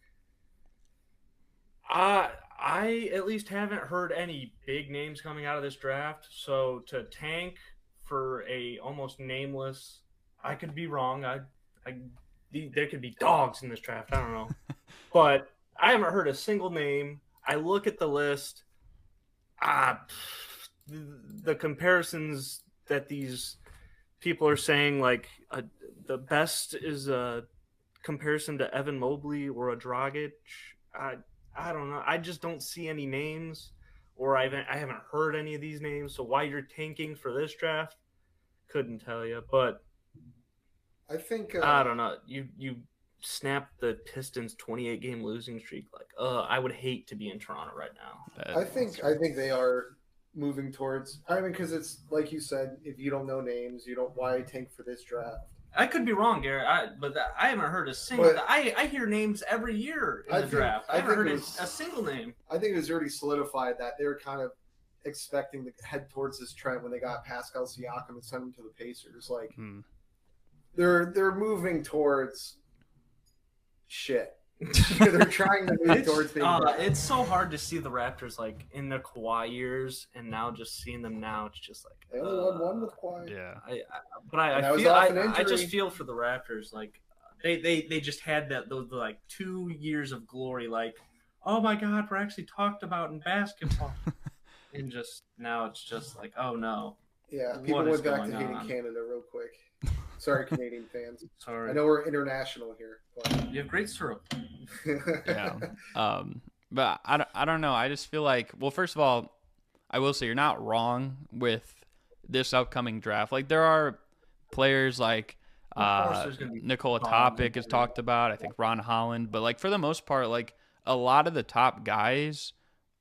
I at least haven't heard any big names coming out of this draft. So to tank for a almost nameless, I could be wrong. There could be dogs in this draft. I don't know, but I haven't heard a single name. I look at the list. The comparisons that these people are saying, like the best is a comparison to Evan Mobley or a Dragic. I don't know. I just don't see any names, or I haven't heard any of these names. So why you're tanking for this draft, couldn't tell you. But I think I don't know. You snapped the Pistons 28 game losing streak. Like, I would hate to be in Toronto right now. I think they are moving towards. I mean, because it's like you said, if you don't know names, you don't. Why tank for this draft? I could be wrong, Garrett. I haven't heard a single. I hear names every year in the draft. I haven't heard a single name. I think it was already solidified that they were kind of expecting to head towards this trend when they got Pascal Siakam and sent him to the Pacers. Like they're moving towards shit. They're trying to move towards being it's so hard to see the Raptors like in the Kawhi years, and now just seeing them now, it's just like they only won one with Kawhi. Yeah, I just feel for the Raptors. Like they just had those like 2 years of glory. Like, oh my God, we're actually talked about in basketball, and just now it's just like, oh no. Yeah, people went back to hating Canada real quick. Sorry, Canadian fans. Sorry. I know we're international here. But... You have great syrup. Yeah. But I don't know. I just feel like, well, first of all, I will say you're not wrong with this upcoming draft. Like there are players like Nikola Topic is talked about. I think Ron Holland. But like for the most part, like a lot of the top guys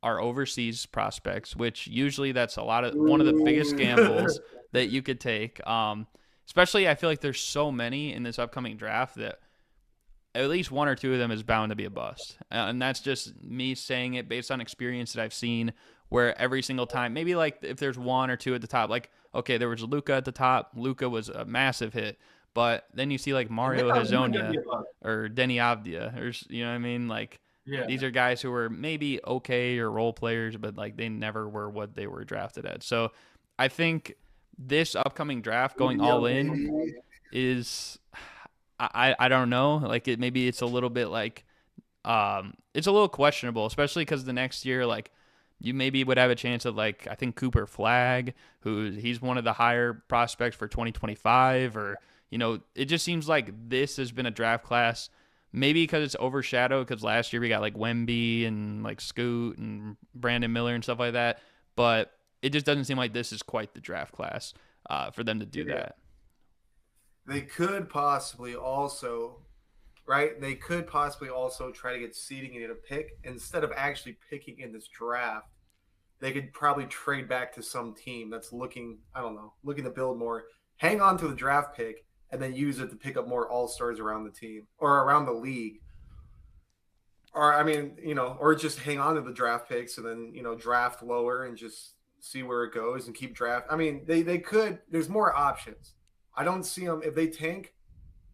are overseas prospects, which usually that's one of the biggest gambles that you could take. Especially, I feel like there's so many in this upcoming draft that at least one or two of them is bound to be a bust. And that's just me saying it based on experience that I've seen where every single time, maybe like if there's one or two at the top, like, okay, there was Luka at the top. Luka was a massive hit. But then you see like Mario Hezonja or Denny Avdia, or you know what I mean? Like, these are guys who were maybe okay or role players, but like they never were what they were drafted at. So I think this upcoming draft going all in is I don't know, like maybe it's a little bit like it's a little questionable, especially because the next year like you maybe would have a chance of like I think Cooper Flagg, he's one of the higher prospects for 2025, or you know it just seems like this has been a draft class maybe because it's overshadowed because last year we got like Wemby and like Scoot and Brandon Miller and stuff like that, but it just doesn't seem like this is quite the draft class for them to do that. They could possibly also, right? They could possibly also try to get seeding in a pick instead of actually picking in this draft. They could probably trade back to some team that's looking to build more, hang on to the draft pick, and then use it to pick up more all-stars around the team or around the league. Or, I mean, or just hang on to the draft picks and then, draft lower and just see where it goes and keep draft. I mean, they could. There's more options. I don't see them. If they tank,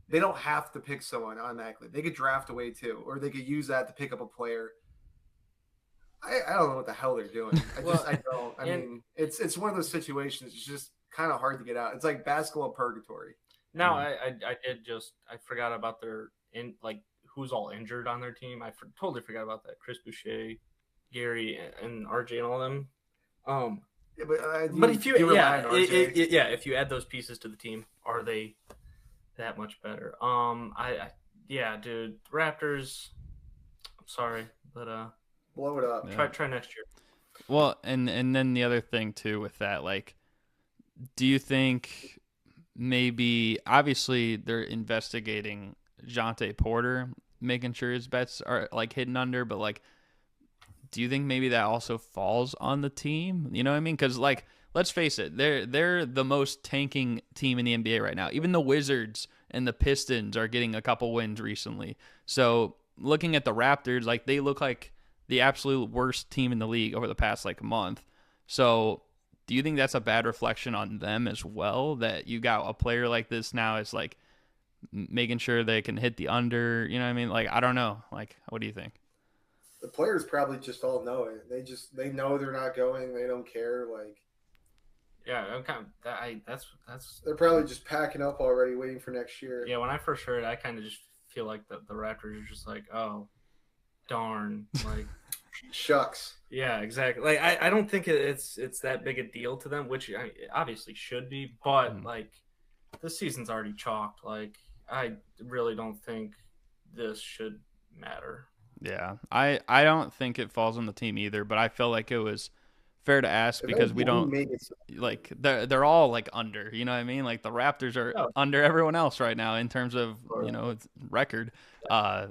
they don't have to pick someone automatically. They could draft away too, or they could use that to pick up a player. I don't know what the hell they're doing. I don't. I mean, it's one of those situations. It's just kind of hard to get out. It's like basketball purgatory. No, I forgot about who's all injured on their team. I totally forgot about that. Chris Boucher, Gary, and RJ and all them. But if if you add those pieces to the team, are they that much better? Dude, Raptors. I'm sorry, but blow it up. Try next year. Well, and then the other thing too with that, like, do you think maybe obviously they're investigating Jonte Porter, making sure his bets are like hidden under, but like, do you think maybe that also falls on the team? You know what I mean? Because like, let's face it, they're the most tanking team in the NBA right now. Even the Wizards and the Pistons are getting a couple wins recently. So looking at the Raptors, like they look like the absolute worst team in the league over the past like month. So do you think that's a bad reflection on them as well, that you got a player like this now is like making sure they can hit the under, you know what I mean? Like, I don't know. Like, what do you think? The players probably just all know it. They know they're not going. They don't care. Like, Yeah, I'm kind of, that's they're probably just packing up already, waiting for next year. yeah. When I first heard it, I kind of just feel like the Raptors are just like, oh, darn, like Shucks. yeah, exactly. Like I don't think it's that big a deal to them, which it obviously should be, but like the season's already chalked. Like I really don't think this should matter. Yeah, I don't think it falls on the team either, but I feel like it was fair to ask because we don't like they're all like under, you know what I mean? Like the Raptors are under everyone else right now in terms of record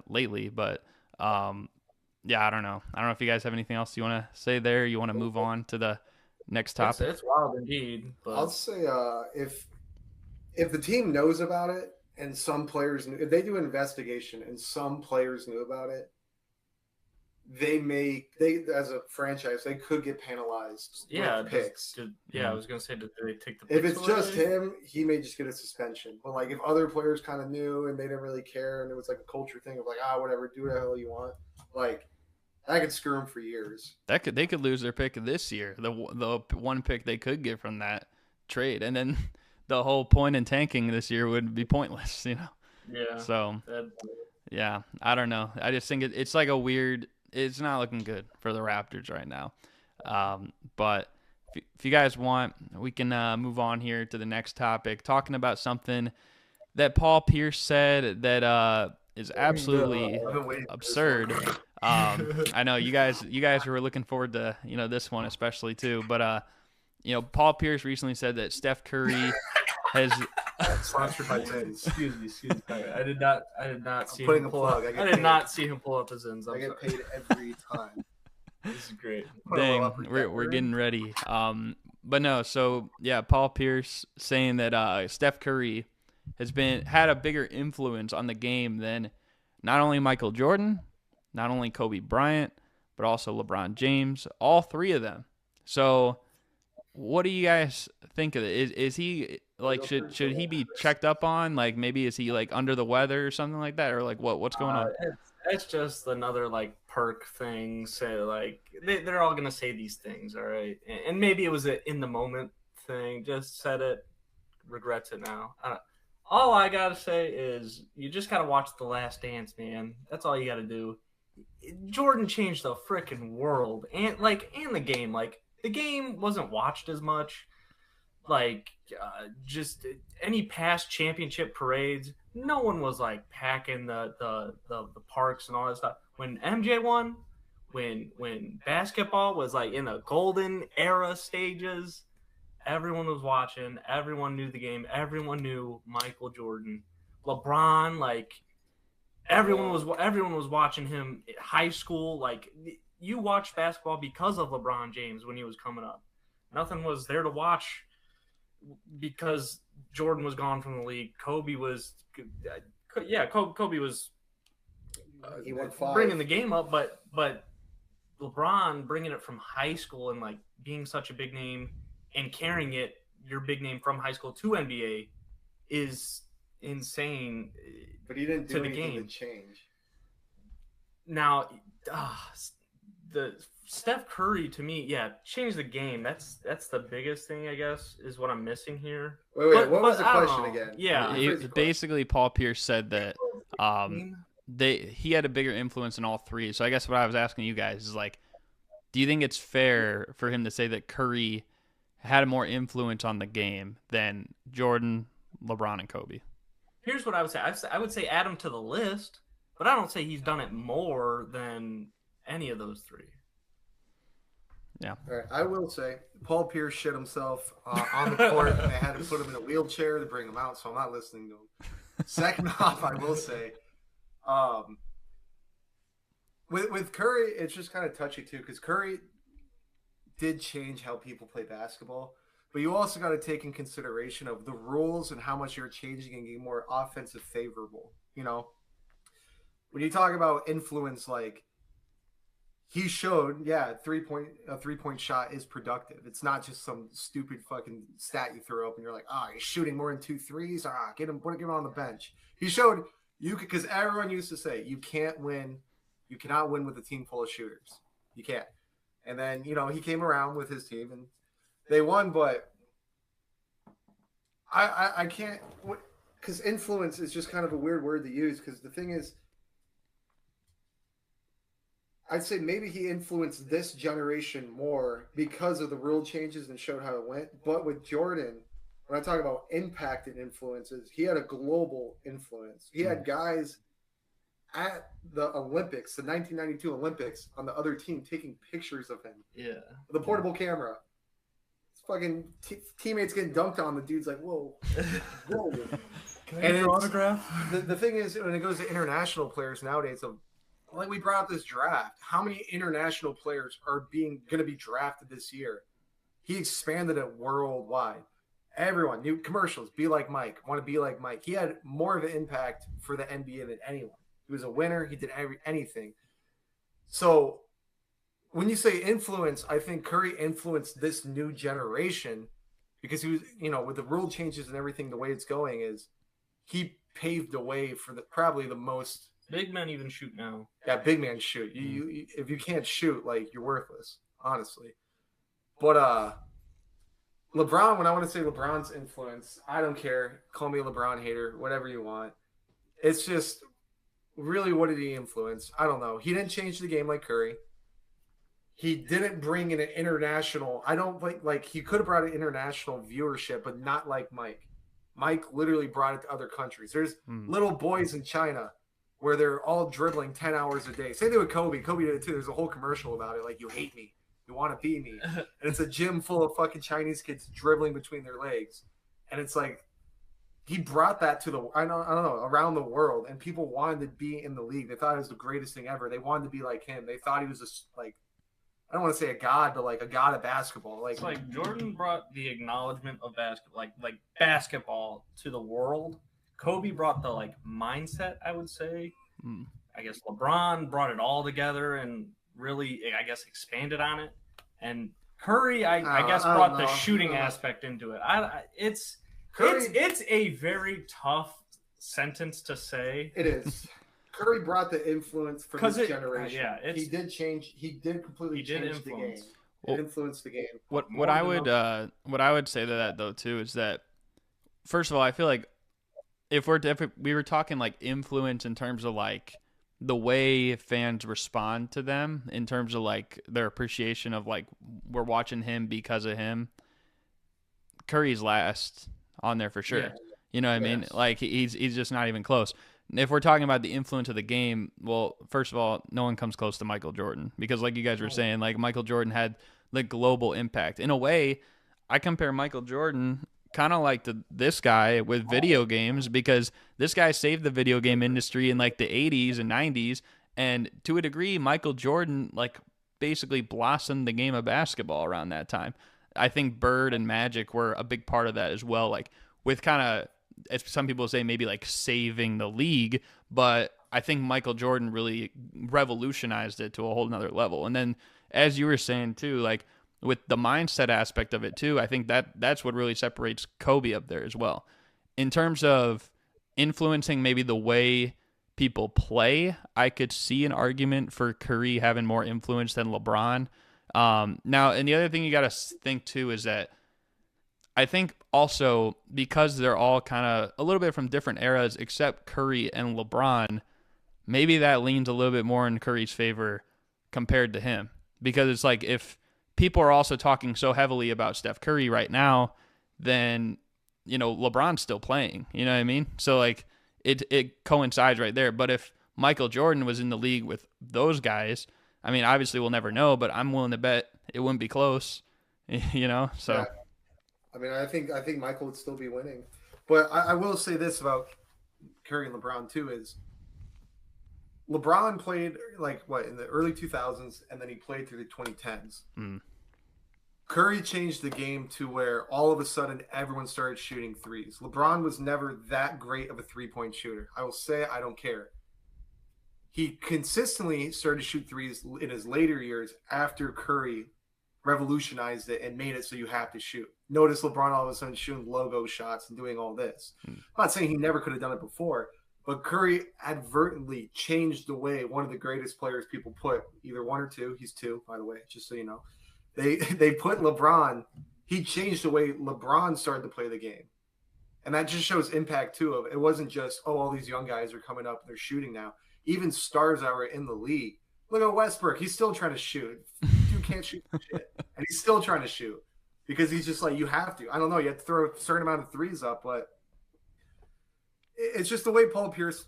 lately, but yeah, I don't know if you guys have anything else you want to say there. You want to move on to the next topic? It's wild indeed. But I'll say if the team knows about it and some players knew, if they do an investigation and some players knew about it, they as a franchise they could get penalized. Yeah, with picks. I was gonna say, did they take the? If picks it's away? just him, he may just get a suspension. But like if other players kind of knew and they didn't really care, and it was like a culture thing of like whatever, do what the hell you want, like that could screw them for years. They could lose their pick this year. The one pick they could get from that trade, and then the whole point in tanking this year would be pointless. Yeah. So yeah, I don't know. I just think it's like a weird. It's not looking good for the Raptors right now. But if you guys want, we can move on here to the next topic, talking about something that Paul Pierce said that is absolutely absurd. I know you guys were looking forward to this one especially too, but Paul Pierce recently said that Steph Curry has sponsored by Zins. Excuse me. I did not see him pull up. I did not see him pull up his Zins. I get paid every time. This is great. Dang, we're getting ready. But no, so yeah, Paul Pierce saying that Steph Curry has had a bigger influence on the game than not only Michael Jordan, not only Kobe Bryant, but also LeBron James, all three of them. So what do you guys think of it? Is he like should he be checked up on? Like maybe is he like under the weather or something like that, or like what's going on? It's just another like perk thing. Say like they're all gonna say these things, all right? And maybe it was an in the moment thing. Just said it, regrets it now. All I gotta say is you just gotta watch The Last Dance, man. That's all you gotta do. Jordan changed the freaking world and the game. Like the game wasn't watched as much. Like just any past championship parades, no one was like packing the parks and all that stuff. When MJ won, when basketball was like in the golden era stages, everyone was watching. Everyone knew the game. Everyone knew Michael Jordan, LeBron. Like everyone was watching him in high school. Like you watched basketball because of LeBron James when he was coming up. Nothing was there to watch because Jordan was gone from the league. Kobe was he won 5. Bringing the game up, but LeBron bringing it from high school and like being such a big name and carrying your big name from high school to NBA is insane. But he didn't do the anything game to change. Now, the Steph Curry to me, changed the game. That's the biggest thing, I guess, is what I'm missing here. Wait, what was the question again? Yeah, basically Paul Pierce said that he had a bigger influence in all three. So I guess what I was asking you guys is like, do you think it's fair for him to say that Curry had more influence on the game than Jordan, LeBron, and Kobe? Here's what I would say. I would say add him to the list, but I don't say he's done it more than any of those three. Yeah. All right. I will say Paul Pierce shit himself on the court, and they had to put him in a wheelchair to bring him out, so I'm not listening to him. Second off, I will say, with Curry, it's just kind of touchy too, because Curry did change how people play basketball, but you also got to take in consideration of the rules and how much you're changing and getting more offensive favorable. When you talk about influence, like he showed, a 3-point shot is productive. It's not just some stupid fucking stat you throw up and you're like, he's shooting more than 2 threes. Get him on the bench. He showed you could, because everyone used to say you cannot win with a team full of shooters. You can't. And then he came around with his team and they won, but I can't, because influence is just kind of a weird word to use. Because the thing is, I'd say maybe he influenced this generation more because of the rule changes and showed how it went. But with Jordan, when I talk about impact and influences, he had a global influence. He had guys at the Olympics, the 1992 Olympics, on the other team taking pictures of him. Yeah. With a portable camera. His fucking teammates getting dunked on. The dude's like, whoa. Whoa. Can I get your autograph? The thing is, when it goes to international players nowadays, like we brought up this draft, how many international players are going to be drafted this year? He expanded it worldwide. Everyone, new commercials, be like Mike, want to be like Mike. He had more of an impact for the NBA than anyone. He was a winner. He did anything. So when you say influence, I think Curry influenced this new generation because he was, with the rule changes and everything, the way it's going is he paved the way for probably the most. Big men even shoot now. Yeah, big men shoot. You if you can't shoot, like, you're worthless, honestly. But LeBron, when I want to say LeBron's influence, I don't care. Call me a LeBron hater, whatever you want. It's just really, what did he influence? I don't know. He didn't change the game like Curry. He didn't bring in an international. I don't like he could have brought an international viewership, but not like Mike. Mike literally brought it to other countries. There's little boys in China where they're all dribbling 10 hours a day. Same thing with Kobe. Kobe did it too. There's a whole commercial about it. Like, you hate me. You want to be me. And it's a gym full of fucking Chinese kids dribbling between their legs. And it's like, he brought that to I don't know, around the world. And people wanted to be in the league. They thought it was the greatest thing ever. They wanted to be like him. They thought he was I don't want to say a god, but like a god of basketball. Like, it's like Jordan brought the acknowledgement of basketball, like basketball to the world. Kobe brought the mindset, I would say. I guess LeBron brought it all together and really, I guess, expanded on it. And Curry, I guess, brought the shooting aspect into it. It's a very tough sentence to say. It is. Curry brought the influence for this generation. Yeah, he did change. He did completely change the game. It influenced the game. What I would say to that though too is that, first of all, I feel like if we were talking like influence in terms of like the way fans respond to them, in terms of like their appreciation of like we're watching him because of him, Curry's last on there for sure. Yeah. You know what I mean? Like he's just not even close. If we're talking about the influence of the game, well, first of all, no one comes close to Michael Jordan because, like you guys were saying, like Michael Jordan had the global impact. In a way, I compare Michael Jordan kind of like to this guy with video games, because this guy saved the video game industry in like the 80s and 90s, and to a degree, Michael Jordan like basically blossomed the game of basketball around that time. I think Bird and Magic were a big part of that as well, like with kind of, as some people say, maybe like saving the league, but I think Michael Jordan really revolutionized it to a whole nother level. And then, as you were saying too, like with the mindset aspect of it too, I think that's what really separates Kobe up there as well. In terms of influencing maybe the way people play, I could see an argument for Curry having more influence than LeBron. Now, and the other thing you got to think too is that I think also because they're all kind of a little bit from different eras except Curry and LeBron, maybe that leans a little bit more in Curry's favor compared to him. Because it's like if people are also talking so heavily about Steph Curry right now, then, you know, LeBron's still playing. You know what I mean? So like it coincides right there. But if Michael Jordan was in the league with those guys, I mean, obviously we'll never know, but I'm willing to bet it wouldn't be close, you know? So. Yeah. I mean, I think Michael would still be winning. But I will say this about Curry and LeBron, too, is LeBron played, in the early 2000s, and then he played through the 2010s. Curry changed the game to where all of a sudden everyone started shooting threes. LeBron was never that great of a three-point shooter. I will say I don't care. he consistently started to shoot threes in his later years after Curry revolutionized it and made it so you have to shoot. Notice LeBron all of a sudden shooting logo shots and doing all this. I'm not saying he never could have done it before, but Curry advertently changed the way one of the greatest players people put, either one or two. He's two, by the way, just so you know. They put LeBron. He changed the way LeBron started to play the game. And that just shows impact, too. Of it wasn't just, all these young guys are coming up and they're shooting now. Even stars that were in the league. Look at Westbrook. He's still trying to shoot. Dude can't shoot shit. And he's still trying to shoot. Because he's just like, you have to. I don't know. You have to throw a certain amount of threes up. But it's just the way Paul Pierce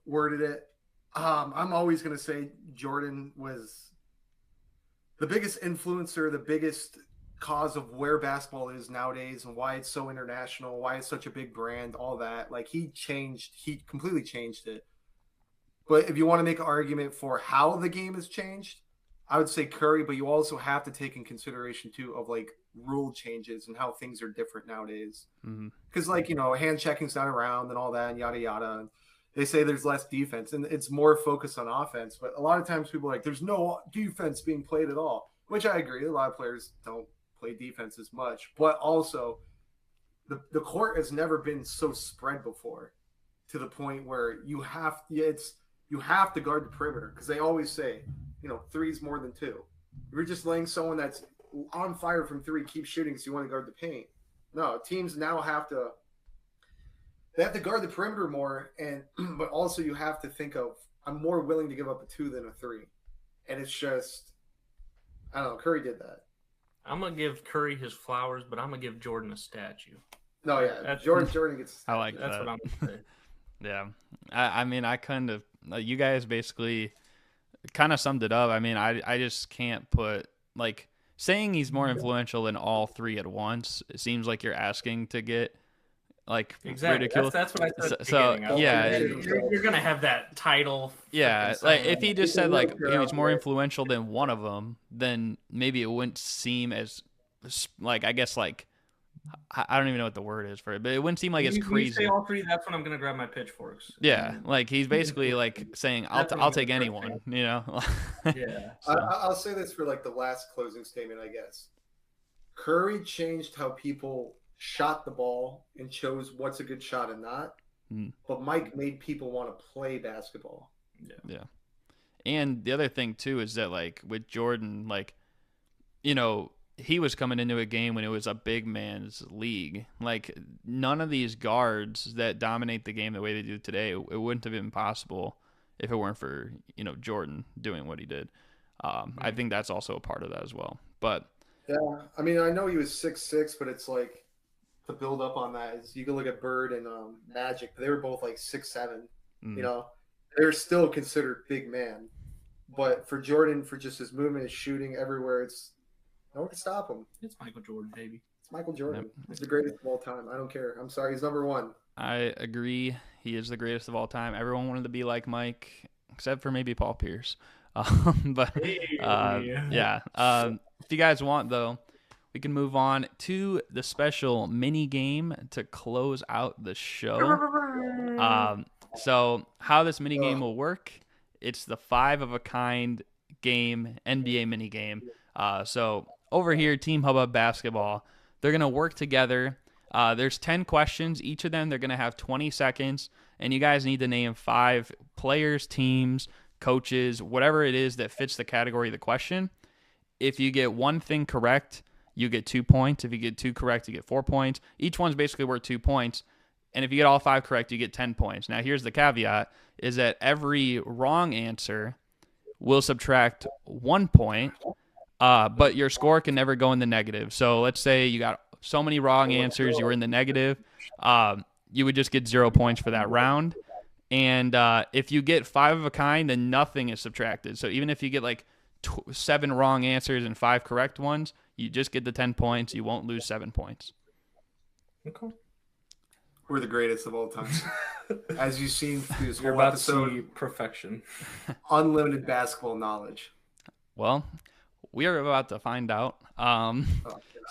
worded it. I'm always going to say Jordan was the biggest influencer, the biggest cause of where basketball is nowadays and why it's so international, why it's such a big brand, all that. Like he completely changed it. But if you want to make an argument for how the game has changed, I would say Curry, but you also have to take in consideration too of like rule changes and how things are different nowadays. Because like, hand checking's not around and all that and yada yada. And they say there's less defense and it's more focused on offense. But a lot of times people are like, there's no defense being played at all, which I agree. A lot of players don't play defense as much, but also the court has never been so spread before to the point where you have to guard the perimeter because they always say, three's more than two. You're just letting someone that's on fire from three keep shooting because you want to guard the paint. No, teams now have to guard the perimeter more, and but also you have to think of, I'm more willing to give up a two than a three, and it's just, I don't know. Curry did that. I'm gonna give Curry his flowers, but I'm gonna give Jordan a statue. No, yeah, Jordan gets. I like that's that. what I'm gonna say. Yeah, I mean, I kind of, you guys basically kind of summed it up. I mean, I just can't put, like, saying he's more influential than all three at once. It seems like you're asking to get like ridiculed. That's what I said. So yeah, you're gonna have that title. Yeah, like if he just said like he was more influential than one of them, then maybe it wouldn't seem as like, I guess, like, I don't even know what the word is for it, but it wouldn't seem like it's crazy. You say all three, that's when I'm gonna grab my pitchforks. Yeah, like he's basically like saying, I'll take anyone, Yeah. So. I'll say this for like the last closing statement, I guess. Curry changed how people shot the ball and chose what's a good shot and not. But Mike made people want to play basketball. Yeah. And the other thing too is that, like, with Jordan, like, he was coming into a game when it was a big man's league. Like, none of these guards that dominate the game the way they do today, it wouldn't have been possible if it weren't for, Jordan doing what he did. I think that's also a part of that as well. But yeah, I mean, I know he was 6'6", but it's like, to build up on that is you can look at Bird and Magic. They were both like 6'7". They're still considered big man. But for Jordan, for just his movement, his shooting everywhere, no one can stop him. It's Michael Jordan, baby. It's Michael Jordan. Yep. He's the greatest of all time. I don't care. I'm sorry. He's number one. I agree. He is the greatest of all time. Everyone wanted to be like Mike, except for maybe Paul Pierce. But yeah. If you guys want, though, we can move on to the special mini game to close out the show. So how this mini game will work, it's the 5-of-a-kind game, NBA mini game. So over here, Team Hubbub Basketball, they're going to work together. There's 10 questions. Each of them, they're going to have 20 seconds. And you guys need to name 5 players, teams, coaches, whatever it is that fits the category of the question. If you get one thing correct, you get 2 points. If you get 2 correct, you get 4 points. Each one's basically worth 2 points. And if you get all 5 correct, you get 10 points. Now, here's the caveat, is that every wrong answer will subtract 1 point. But your score can never go in the negative. So let's say you got so many wrong answers, you were in the negative. You would just get 0 points for that round. And if you get 5 of a kind, then nothing is subtracted. So even if you get like 7 wrong answers and 5 correct ones, you just get the 10 points. You won't lose 7 points. Okay. We're the greatest of all time. As you've seen through this whole episode, see perfection. Unlimited basketball knowledge. Well, we are about to find out.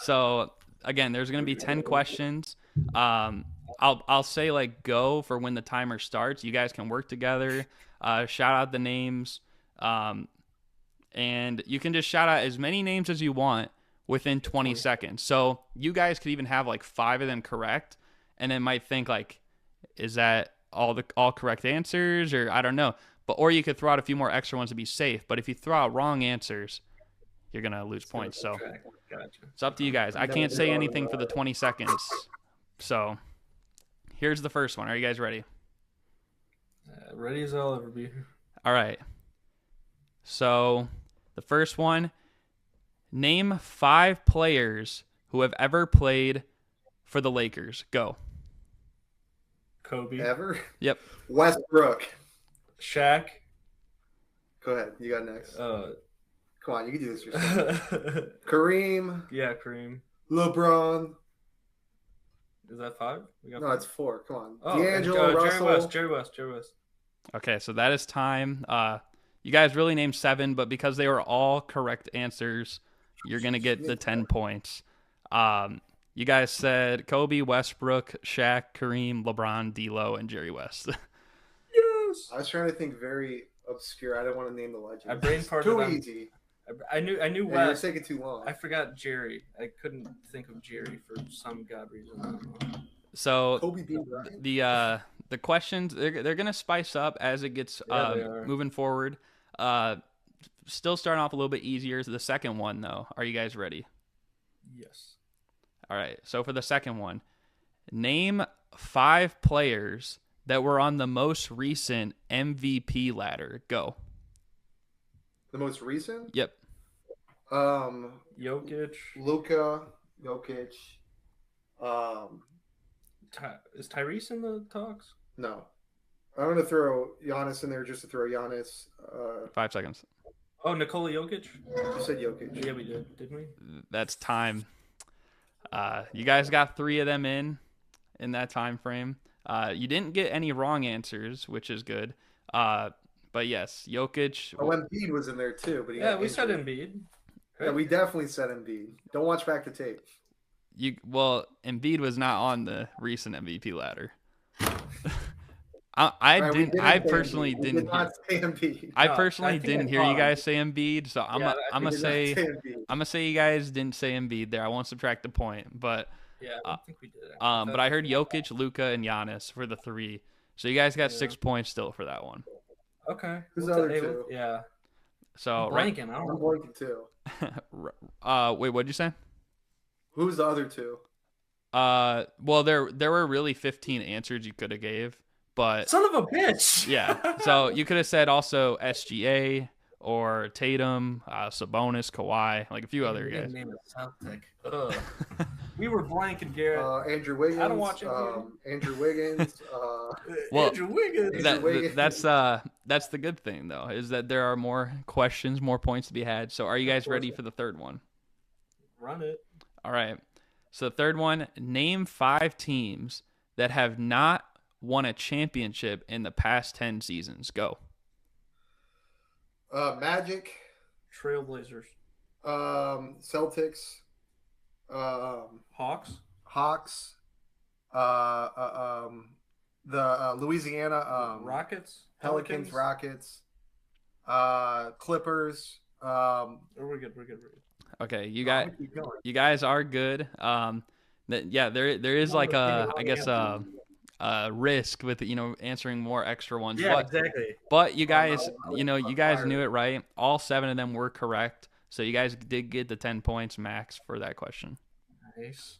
So again, there's going to be 10 questions. I'll say like go for when the timer starts. You guys can work together. Shout out the names. And you can just shout out as many names as you want within 20 seconds. So you guys could even have like 5 of them correct, and then might think like, is that all correct answers, or I don't know. Or you could throw out a few more extra ones to be safe. But if you throw out wrong answers, you're gonna lose points. So it's up to you guys. I can't say anything for the 20 seconds. So here's the first one. Are you guys ready? Ready as I'll ever be. All right. So the first one, name 5 players who have ever played for the Lakers. Go. Kobe. Ever? Yep. Westbrook. Shaq. Go ahead. You got next. Come on, you can do this yourself. Kareem. Yeah, Kareem. LeBron. Is that 5? No, it's 4. Come on. Oh, D'Angelo Russell. Jerry West. Okay, so that is time. You guys really named 7, but because they were all correct answers, you're going to get the 10 points. You guys said Kobe, Westbrook, Shaq, Kareem, LeBron, D'Lo, and Jerry West. Yes. I was trying to think very obscure. I didn't want to name the legends. I brain farted. Too easy. I knew Yeah, West. you're taking too long. I forgot Jerry. I couldn't think of Jerry for some god reason. I don't know. So Kobe being right. the questions they're gonna spice up as it gets moving forward. Still starting off a little bit easier. The second one though, are you guys ready? Yes. All right. So for the second one, name 5 players that were on the most recent MVP ladder. Go. The most recent? Yep. Jokic. Luka. Jokic. Is Tyrese in the talks? No. I'm going to throw Giannis in there just to throw Giannis. 5 seconds. Oh, Nikola Jokic? You said Jokic. Yeah, we did. Didn't we? That's time. You guys got 3 of them in that time frame. You didn't get any wrong answers, which is good. But yes, Jokic. Oh, Embiid was in there too. But we said Embiid. Yeah, we definitely said Embiid. Don't watch back the tape. Embiid was not on the recent MVP ladder. I personally didn't hear you guys say Embiid, so I'm gonna say you guys didn't say Embiid there. I won't subtract the point, but yeah, I don't think we did. But I heard Jokic, Luka, and Giannis for the 3, so you guys got 6 points still for that one. Okay, who's the other 2? Yeah. So blanking. I'm blanking too. Wait, what'd you say? Who's the other 2? Well, there were really 15 answers you could have gave. But son of a bitch. Yeah. So you could have said also SGA or Tatum, Sabonis, Kawhi, like a few other guys. Name a Celtic. We were blanking, Garrett. Andrew Wiggins. I don't watch it. Andrew Wiggins. Andrew Wiggins. That's the good thing though, is that there are more questions, more points to be had. So are you guys ready for the third one? Run it. All right. So the third one, name 5 teams that have not won a championship in the past 10 seasons. Go. Magic. Trailblazers. Celtics. Hawks. The Louisiana Rockets. Pelicans. Rockets. Clippers. We're good. Okay, you guys are good. There is like a risk with answering more extra ones. Yeah, exactly. But you guys knew it right. All 7 of them were correct. So you guys did get the 10 points max for that question. Nice.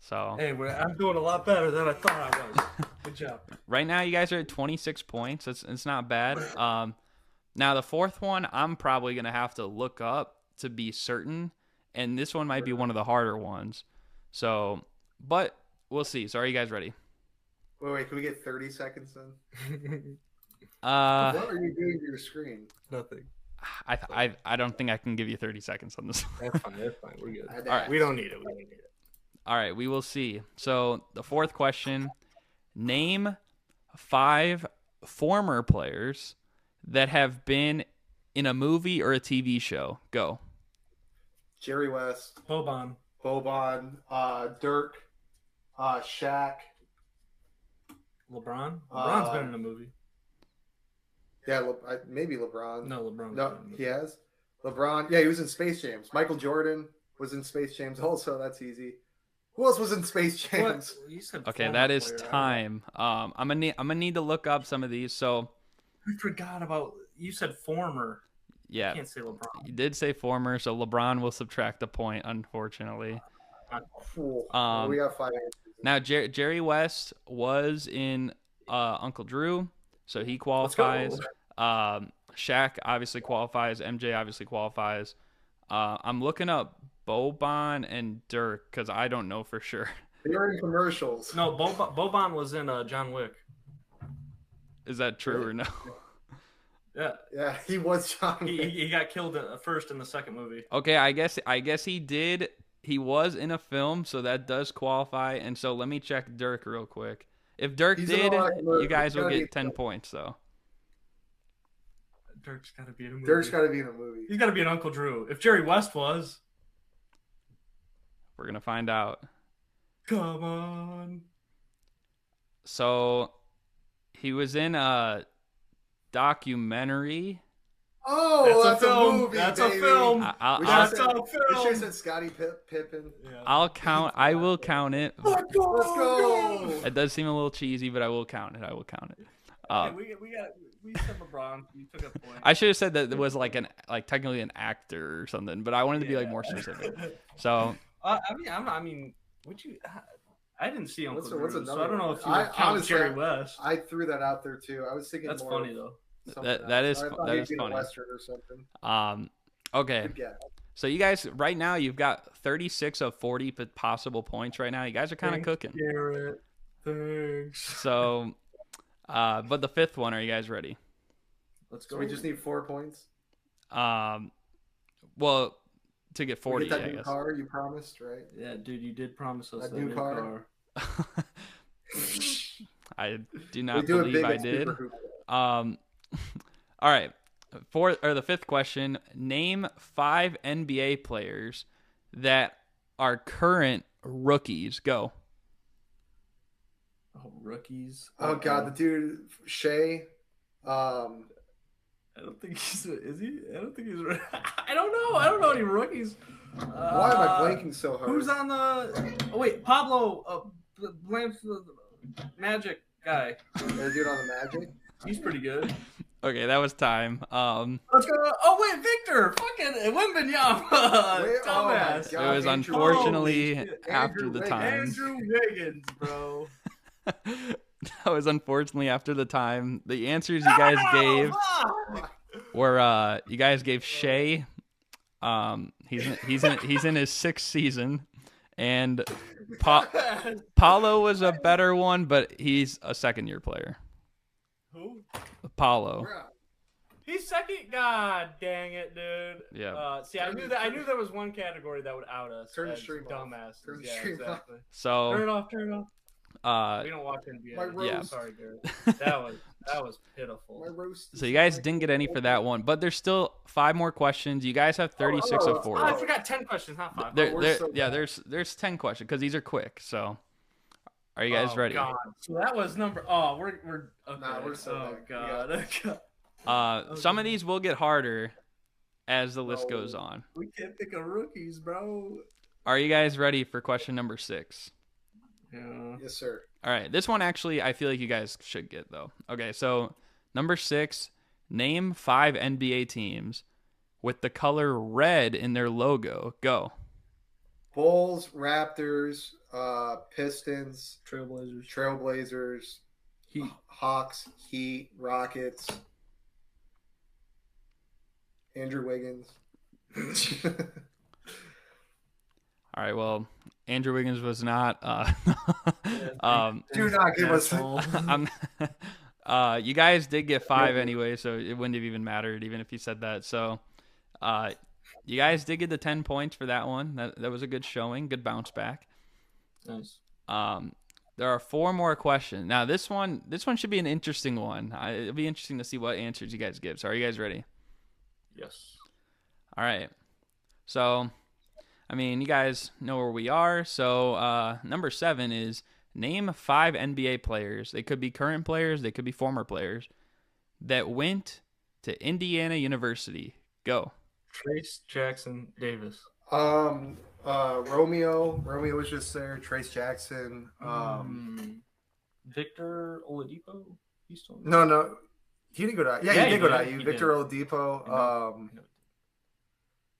So hey, I'm doing a lot better than I thought I was. Good job. Right now, you guys are at 26 points. It's not bad. Now the 4th one, I'm probably gonna have to look up to be certain, and this one might be one of the harder ones. So, but we'll see. So, are you guys ready? Wait, can we get 30 seconds then? What are you doing to your screen? Nothing. I don't think I can give you 30 seconds on this. That's fine. We're good. All right. We don't need it. All right, we will see. So the 4th question, name 5 former players that have been in a movie or a TV show. Go. Jerry West. Boban. Dirk. Shaq. LeBron. LeBron's been in a movie. Yeah, maybe LeBron. No, LeBron. No, he has. LeBron. Yeah, he was in Space Jams. Michael Jordan was in Space Jams also. That's easy. Who else was in Space Jams? You said Okay, that is time. I'm gonna need to look up some of these. So I forgot about. You said former. yeah, I can't say LeBron. you did say former, so LeBron will subtract a point, unfortunately. Cool. We got 5 answers. Now Jerry West was in Uncle Drew, so he qualifies. Shaq obviously qualifies. MJ obviously qualifies. I'm looking up Boban and Dirk because I don't know for sure. They were in commercials. No, Boban was in John Wick. Is that true or no? Yeah, he was John Wick. He got killed first in the second movie. Okay, I guess he did. He was in a film, so that does qualify. And so let me check Dirk real quick. If Dirk did, you guys will get 10 points. So Dirk's got to be in a movie. Dirk's got to be in a movie. He's got to be an Uncle Drew. If Jerry West was, we're gonna find out. Come on. So he was in a documentary. Oh, that's a movie. That's baby. a film. That's a film. We should have said Scottie Pippen. Yeah. I will count it. Let's go. It does seem a little cheesy, but I will count it. We said LeBron. You took a point. I should have said that it was like technically an actor or something, but I wanted to be like more specific. So I didn't see Uncle Drew, so I don't know if you count honestly, Jerry West. I threw that out there too. I was thinking that's more funny though. That is funny. Western or something. Okay. So you guys, right now, you've got 36 of 40 possible points right now. You guys are kind of cooking. Garrett. Thanks. So, but the fifth one, are you guys ready? Let's go. So we just need 4 points. Well, to get 40, we get that I new guess. Car you promised, right? Yeah, dude, you did promise us that new car. I do not believe I did. All right. The fifth question, name 5 NBA players that are current rookies. Go. Oh, rookies. Oh God, the dude Shea. I don't think he's. Is he? I don't think he's. I don't know. I don't know any rookies. Why am I blanking so hard? Who's on the? Oh wait, Pablo. Magic guy. The dude on the Magic. He's pretty good. Okay, that was time. Let's go. Oh wait, Victor, fucking Wembanyama, dumbass. It was unfortunately after the time. Andrew Wiggins, bro. That was unfortunately after the time. The answers you guys gave were you guys gave Shea. He's in his 6th season, and Paulo was a better one, but he's a 2nd-year player. Who? Paulo. He's 2nd. God dang it, dude. Yeah. See, I knew there was one category that would out us. Turn the stream dumbass. Turn the yeah, stream exactly. So turn it off. Turn it off. We don't watch NBA. Yeah. Sorry, Garrett. That was pitiful. My roast. So you guys didn't get any for that one, but there's still 5 more questions. You guys have 36 of 40. I forgot 10 questions, not 5. There's 10 questions because these are quick. So are you guys ready? God. So that was number. Oh, we're okay. Nah, we're so God. Some of these will get harder as the list goes on. We can't think of rookies, bro. Are you guys ready for question number 6? Yeah. Yes, sir. All right. This one actually I feel like you guys should get though. Okay, so number 6, name 5 NBA teams with the color red in their logo. Go. Bulls, Raptors, Pistons, Trailblazers, Heat, Hawks, Heat, Rockets, Andrew Wiggins. All right, well, Andrew Wiggins was not. Do not give us. You guys did get 5 anyway, so it wouldn't have even mattered, even if you said that. So, you guys did get the 10 points for that one. That was a good showing, good bounce back. Nice. There are 4 more questions. Now, this one should be an interesting one. It'll be interesting to see what answers you guys give. So, are you guys ready? Yes. All right. So, I mean, you guys know where we are. So, number 7 is name 5 NBA players. They could be current players. They could be former players that went to Indiana University? Go. Trace Jackson Davis. Romeo was just there. Trace Jackson. Victor Oladipo. He's still No. He didn't go to. Yeah, he did go to IU. He Victor did. Oladipo.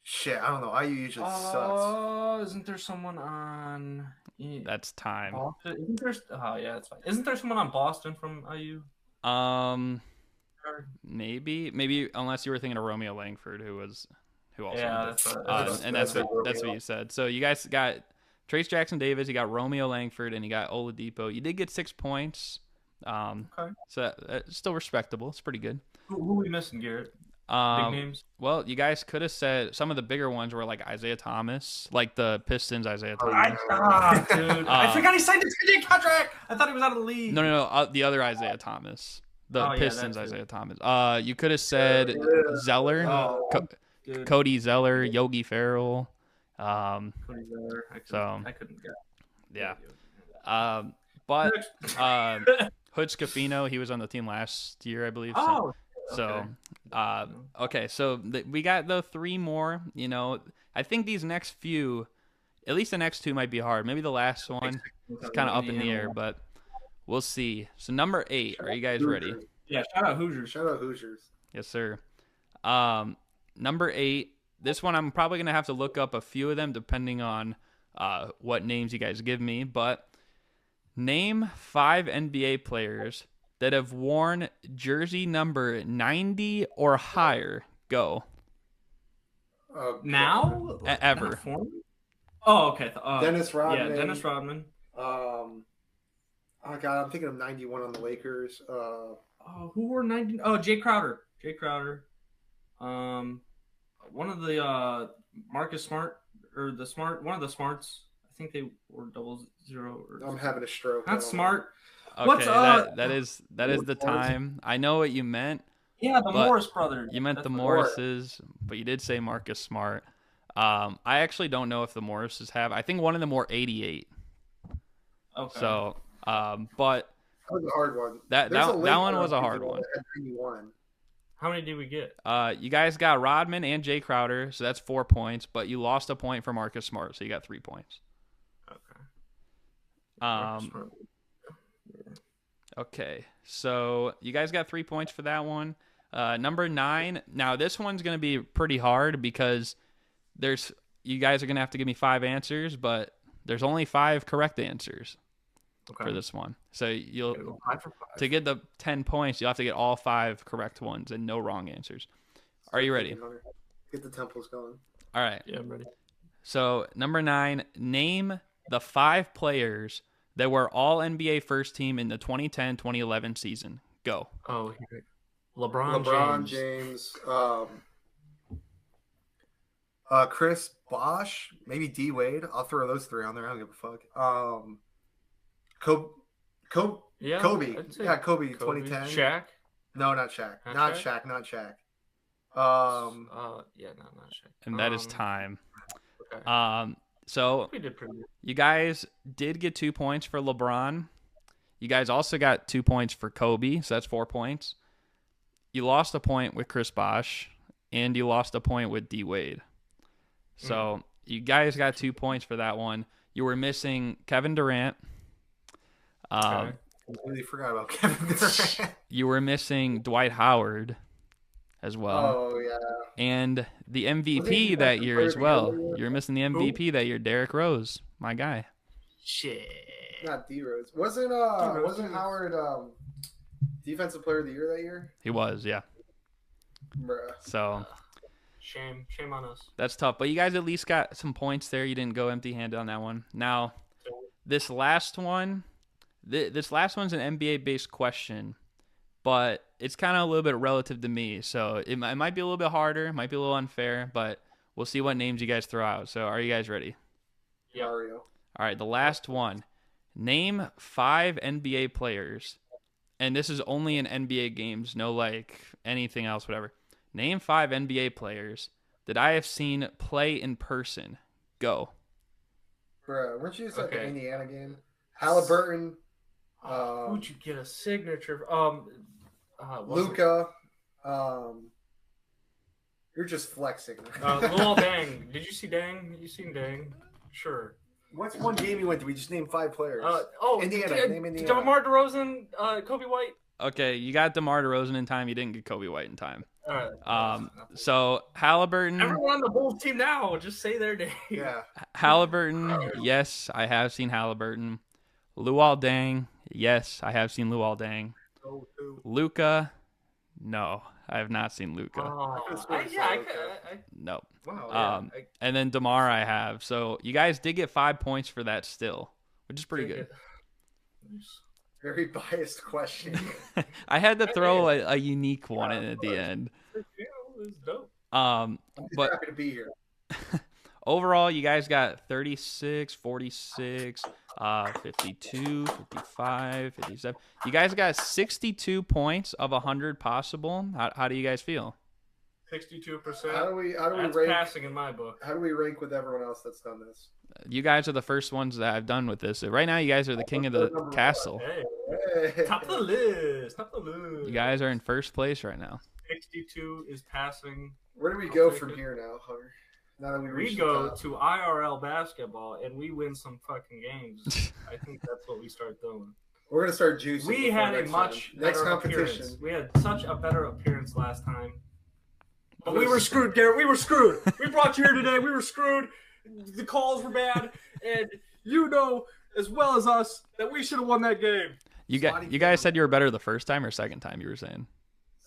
Shit, I don't know. IU usually sucks. Isn't there someone on? That's time. Boston? Isn't there? Oh yeah, that's fine. Isn't there someone on Boston from IU? Maybe unless you were thinking of Romeo Langford, who also. Yeah, that's what you said. So you guys got Trace Jackson Davis, you got Romeo Langford, and you got Oladipo. You did get 6 points. Okay. So that's still respectable. It's pretty good. Who are we missing, Garrett? Big names? Well, you guys could have said some of the bigger ones were like Isaiah Thomas, like the Pistons Isaiah Thomas. Dude. I forgot he signed his 3-year contract. I thought he was out of the league. No, the other Isaiah Thomas. The Pistons Isaiah Thomas. You could have said Zeller, Cody Zeller, Yogi Ferrell. Cody Zeller. I couldn't get. Yeah. But Hood Scafino, he was on the team last year, I believe. Okay, so we got the 3 more. You know, I think these next few, at least the next 2 might be hard. Maybe the last one is kind of up in the air, but we'll see. So number 8, are you guys ready? Yeah, shout out Hoosiers. Yes, sir. Number 8, this one I'm probably going to have to look up a few of them depending on what names you guys give me, but name 5 NBA players that have worn jersey number 90 or higher. Go. Now? Ever. Oh, okay. Dennis Rodman. Yeah, Dennis Rodman. Oh, God, I'm thinking of 91 on the Lakers. Who were 90? Oh, Jay Crowder. One of the Marcus Smart, or one of the Smarts. I think they were 00. I'm having a stroke. Not Smart. Okay, that is the time. I know what you meant. Yeah, the Morris brothers. You meant the Morrises, but you did say Marcus Smart. I actually don't know if the Morrises have. I think one of them wore 88. Okay. that So, was a hard one. That one was a hard one. 91. How many did we get? You guys got Rodman and Jay Crowder, so that's 4 points. But you lost a point for Marcus Smart, so you got 3 points. Okay. Okay, so you guys got 3 points for that one. Number 9. Now this one's gonna be pretty hard because you guys are gonna have to give me 5 answers, but there's only 5 correct answers for this one. So to get the 10 points, you'll have to get all 5 correct ones and no wrong answers. Are you ready? Get the temples going. All right. Yeah, I'm ready. So number 9, name the 5 players that were all NBA first team in the 2010-2011 season. Go. Oh, LeBron James. Chris Bosh, maybe D Wade. I'll throw those 3 on there. I don't give a fuck. Kobe. Yeah, Kobe 2010. Shaq. No, not Shaq. Not Shaq. Not Shaq. And that is time. Okay. So we did pretty good. You guys did get 2 points for LeBron. You guys also got 2 points for Kobe, so that's 4 points. You lost a point with Chris Bosh, and you lost a point with D Wade. So you guys got 2 points for that one. You were missing Kevin Durant. I completely forgot about Kevin Durant. You were missing Dwight Howard as well. Oh, yeah. And the MVP that year as well. You're missing the MVP that year, Derrick Rose, my guy. Shit. Not D Rose. Wasn't Howard defensive player of the year that year? He was, yeah. Bruh. So Shame on us. that's tough. But you guys at least got some points there. You didn't go empty-handed on that one. Now, this last one's an NBA-based question, but it's kind of a little bit relative to me. So it might be a little bit harder, might be a little unfair, but we'll see what names you guys throw out. So are you guys ready? Yeah. All right, the last one. Name 5 NBA players, and this is only in NBA games, no like anything else, whatever. Name 5 NBA players that I have seen play in person. Go. Bruh, weren't you just at the Indiana game? Halliburton. Who'd you get a signature? Luka. You're just flexing. Lil Dang. Did you see Dang? You seen Dang? Sure. What's one game you went to? We just named 5 players. Indiana. Name Indiana. DeMar DeRozan, Kobe White. Okay, you got DeMar DeRozan in time. You didn't get Kobe White in time. All right. So Halliburton. Everyone on the Bulls team now, just say their name. Yeah. Halliburton. Yes, I have seen Halliburton. Luol Deng. Yes, I have seen Luol Deng. Luka. No, I have not seen Luka. No. Wow. And then DeMar I have. So you guys did get 5 points for that still, which is pretty good. Very biased question. I had to throw a unique one in at the end. It was dope. I'm but happy to be here. overall, you guys got 36, 46, 52, 55, 57. You guys got 62 points of 100 possible. How do you guys feel? 62%. How do we That's rank? passing in my book. How do we rank with everyone else that's done this? You guys are the first ones that I've done with this. Right now, you guys are the king of the castle. Hey. Top of the list. You guys are in first place right now. 62 is passing. Where do we go from here now, Hunter? Now that We go to IRL basketball and we win some fucking games. I think that's what we start doing. We're gonna start juicing. We had a next much time. Next better competition. appearance. We had such a better appearance last time. But we were screwed, Garrett. We were screwed. We brought you here today. We were screwed. The calls were bad, and you know as well as us that we should have won that game. You guys said you were better the first time or second time, you were saying?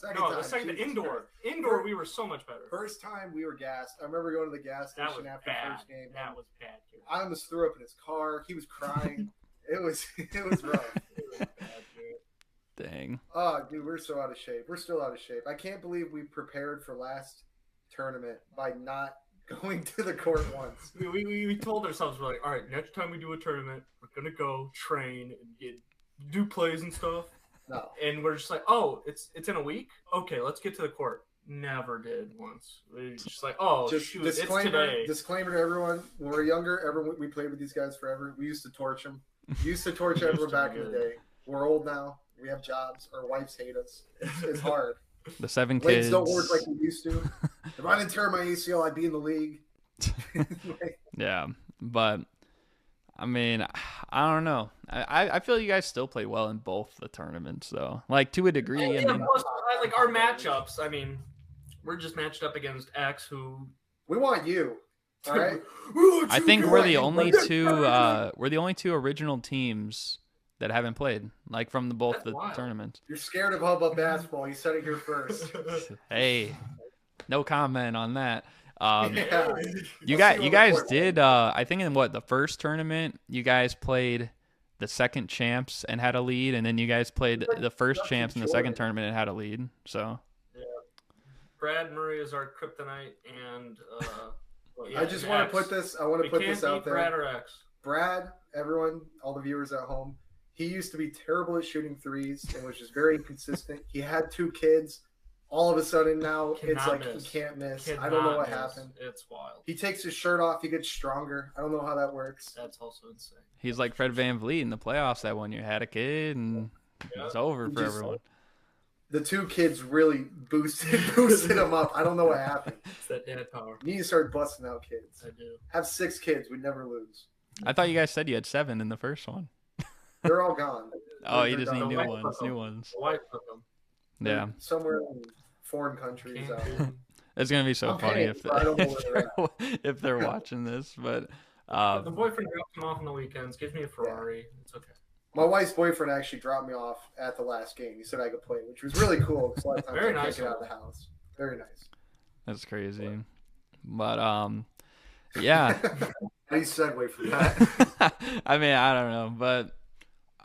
The second indoor. Indoor, we were so much better. First time we were gassed. I remember going to the gas station after the first game. That was bad. Dude. I almost threw up in his car. He was crying. it was rough. It was bad, dude. Dang. Oh, dude, we're so out of shape. We're still out of shape. I can't believe we prepared for last tournament by not going to the court once. We told ourselves, we're like, all right, next time we do a tournament, we're going to go train and do plays and stuff. No. And we're just like, oh, it's in a week? Okay, let's get to the court. Never did once. We just like, oh, shoot, it's today. Disclaimer to everyone, when we were younger, we played with these guys forever. We used to torch them. We used to torch everyone back in the day. We're old now. We have jobs. Our wives hate us. It's hard. The 7 Legs kids. don't work like we used to. If I didn't tear my ACL, I'd be in the league. Yeah, but I mean, I don't know. I feel you guys still play well in both the tournaments, though. Like to a degree. Yeah, like our matchups. I mean, we're just matched up against X, who we want you. All right. I think we're the only two. We're the only two original teams that haven't played, like from both the tournaments. You're scared of Hubbub Basketball. You said it here first. Hey, no comment on that. You guys did. I think in the first tournament, you guys played the second champs and had a lead, and then you guys played the first champs in the second tournament and had a lead. So, yeah. Brad Murray is our kryptonite, and I just want to put this. I want to put this out there. Brad or X. Brad, everyone, all the viewers at home. He used to be terrible at shooting threes and was just very inconsistent. He had 2 kids. All of a sudden now it's like he can't miss. I don't know what happened. It's wild. He takes his shirt off. He gets stronger. I don't know how that works. That's also insane. He's like Fred VanVleet in the playoffs that one year. Had a kid and it's over for everyone. The 2 kids really boosted him up. I don't know what happened. It's that dad power. You need to start busting out kids. I do. Have 6 kids. We'd never lose. I thought you guys said you had 7 in the first one. They're all gone. Oh, you just need new ones. The wife took them. Yeah. Somewhere in foreign countries. It's gonna be so funny if they're watching this, but the boyfriend drops him off on the weekends, gives me a Ferrari. Yeah. It's okay. My wife's boyfriend actually dropped me off at the last game. He said I could play, which was really cool. Because a lot of times Very I nice. can't get out of the house. Very nice. That's crazy. But yeah. Nice segue from that. I mean, I don't know, but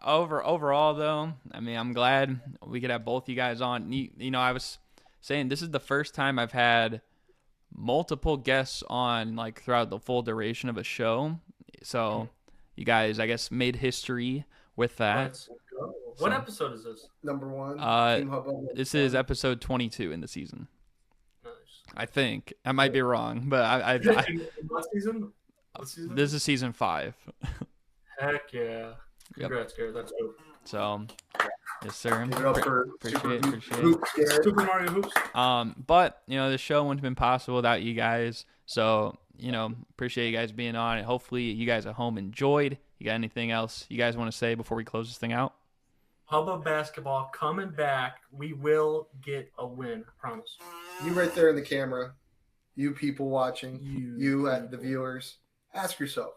overall though, I mean, I'm glad we could have both you guys on. You know, I was saying this is the first time I've had multiple guests on like throughout the full duration of a show. So you guys, I guess, made history with that. What episode is this? Number 1. This is episode 22 in the season. Nice. I think I might be wrong, but I what season? What season? This is season 5. Heck yeah! Congrats, Garrett. That's good. So, Yes, sir. Give it up for Appreciate it. Super Mario Hoops. But the show wouldn't have been possible without you guys. So appreciate you guys being on, and hopefully you guys at home enjoyed. You got anything else you guys want to say before we close this thing out? Hubbub Basketball coming back. We will get a win. I promise. You right there in the camera. You people watching. You the viewers. Ask yourself,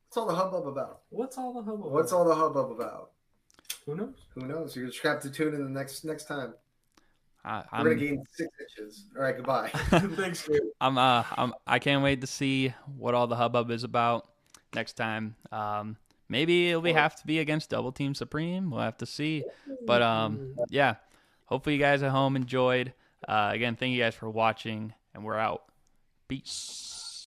what's all the hubbub about? What's all the hubbub about? Who knows? You're just gonna have to tune in the next time. I'm gonna gain 6 inches. All right, goodbye. Thanks, dude. I can't wait to see what all the hubbub is about next time. Maybe it'll have to be against Double Team Supreme. We'll have to see. But yeah. Hopefully you guys at home enjoyed. Again, thank you guys for watching, and we're out. Peace.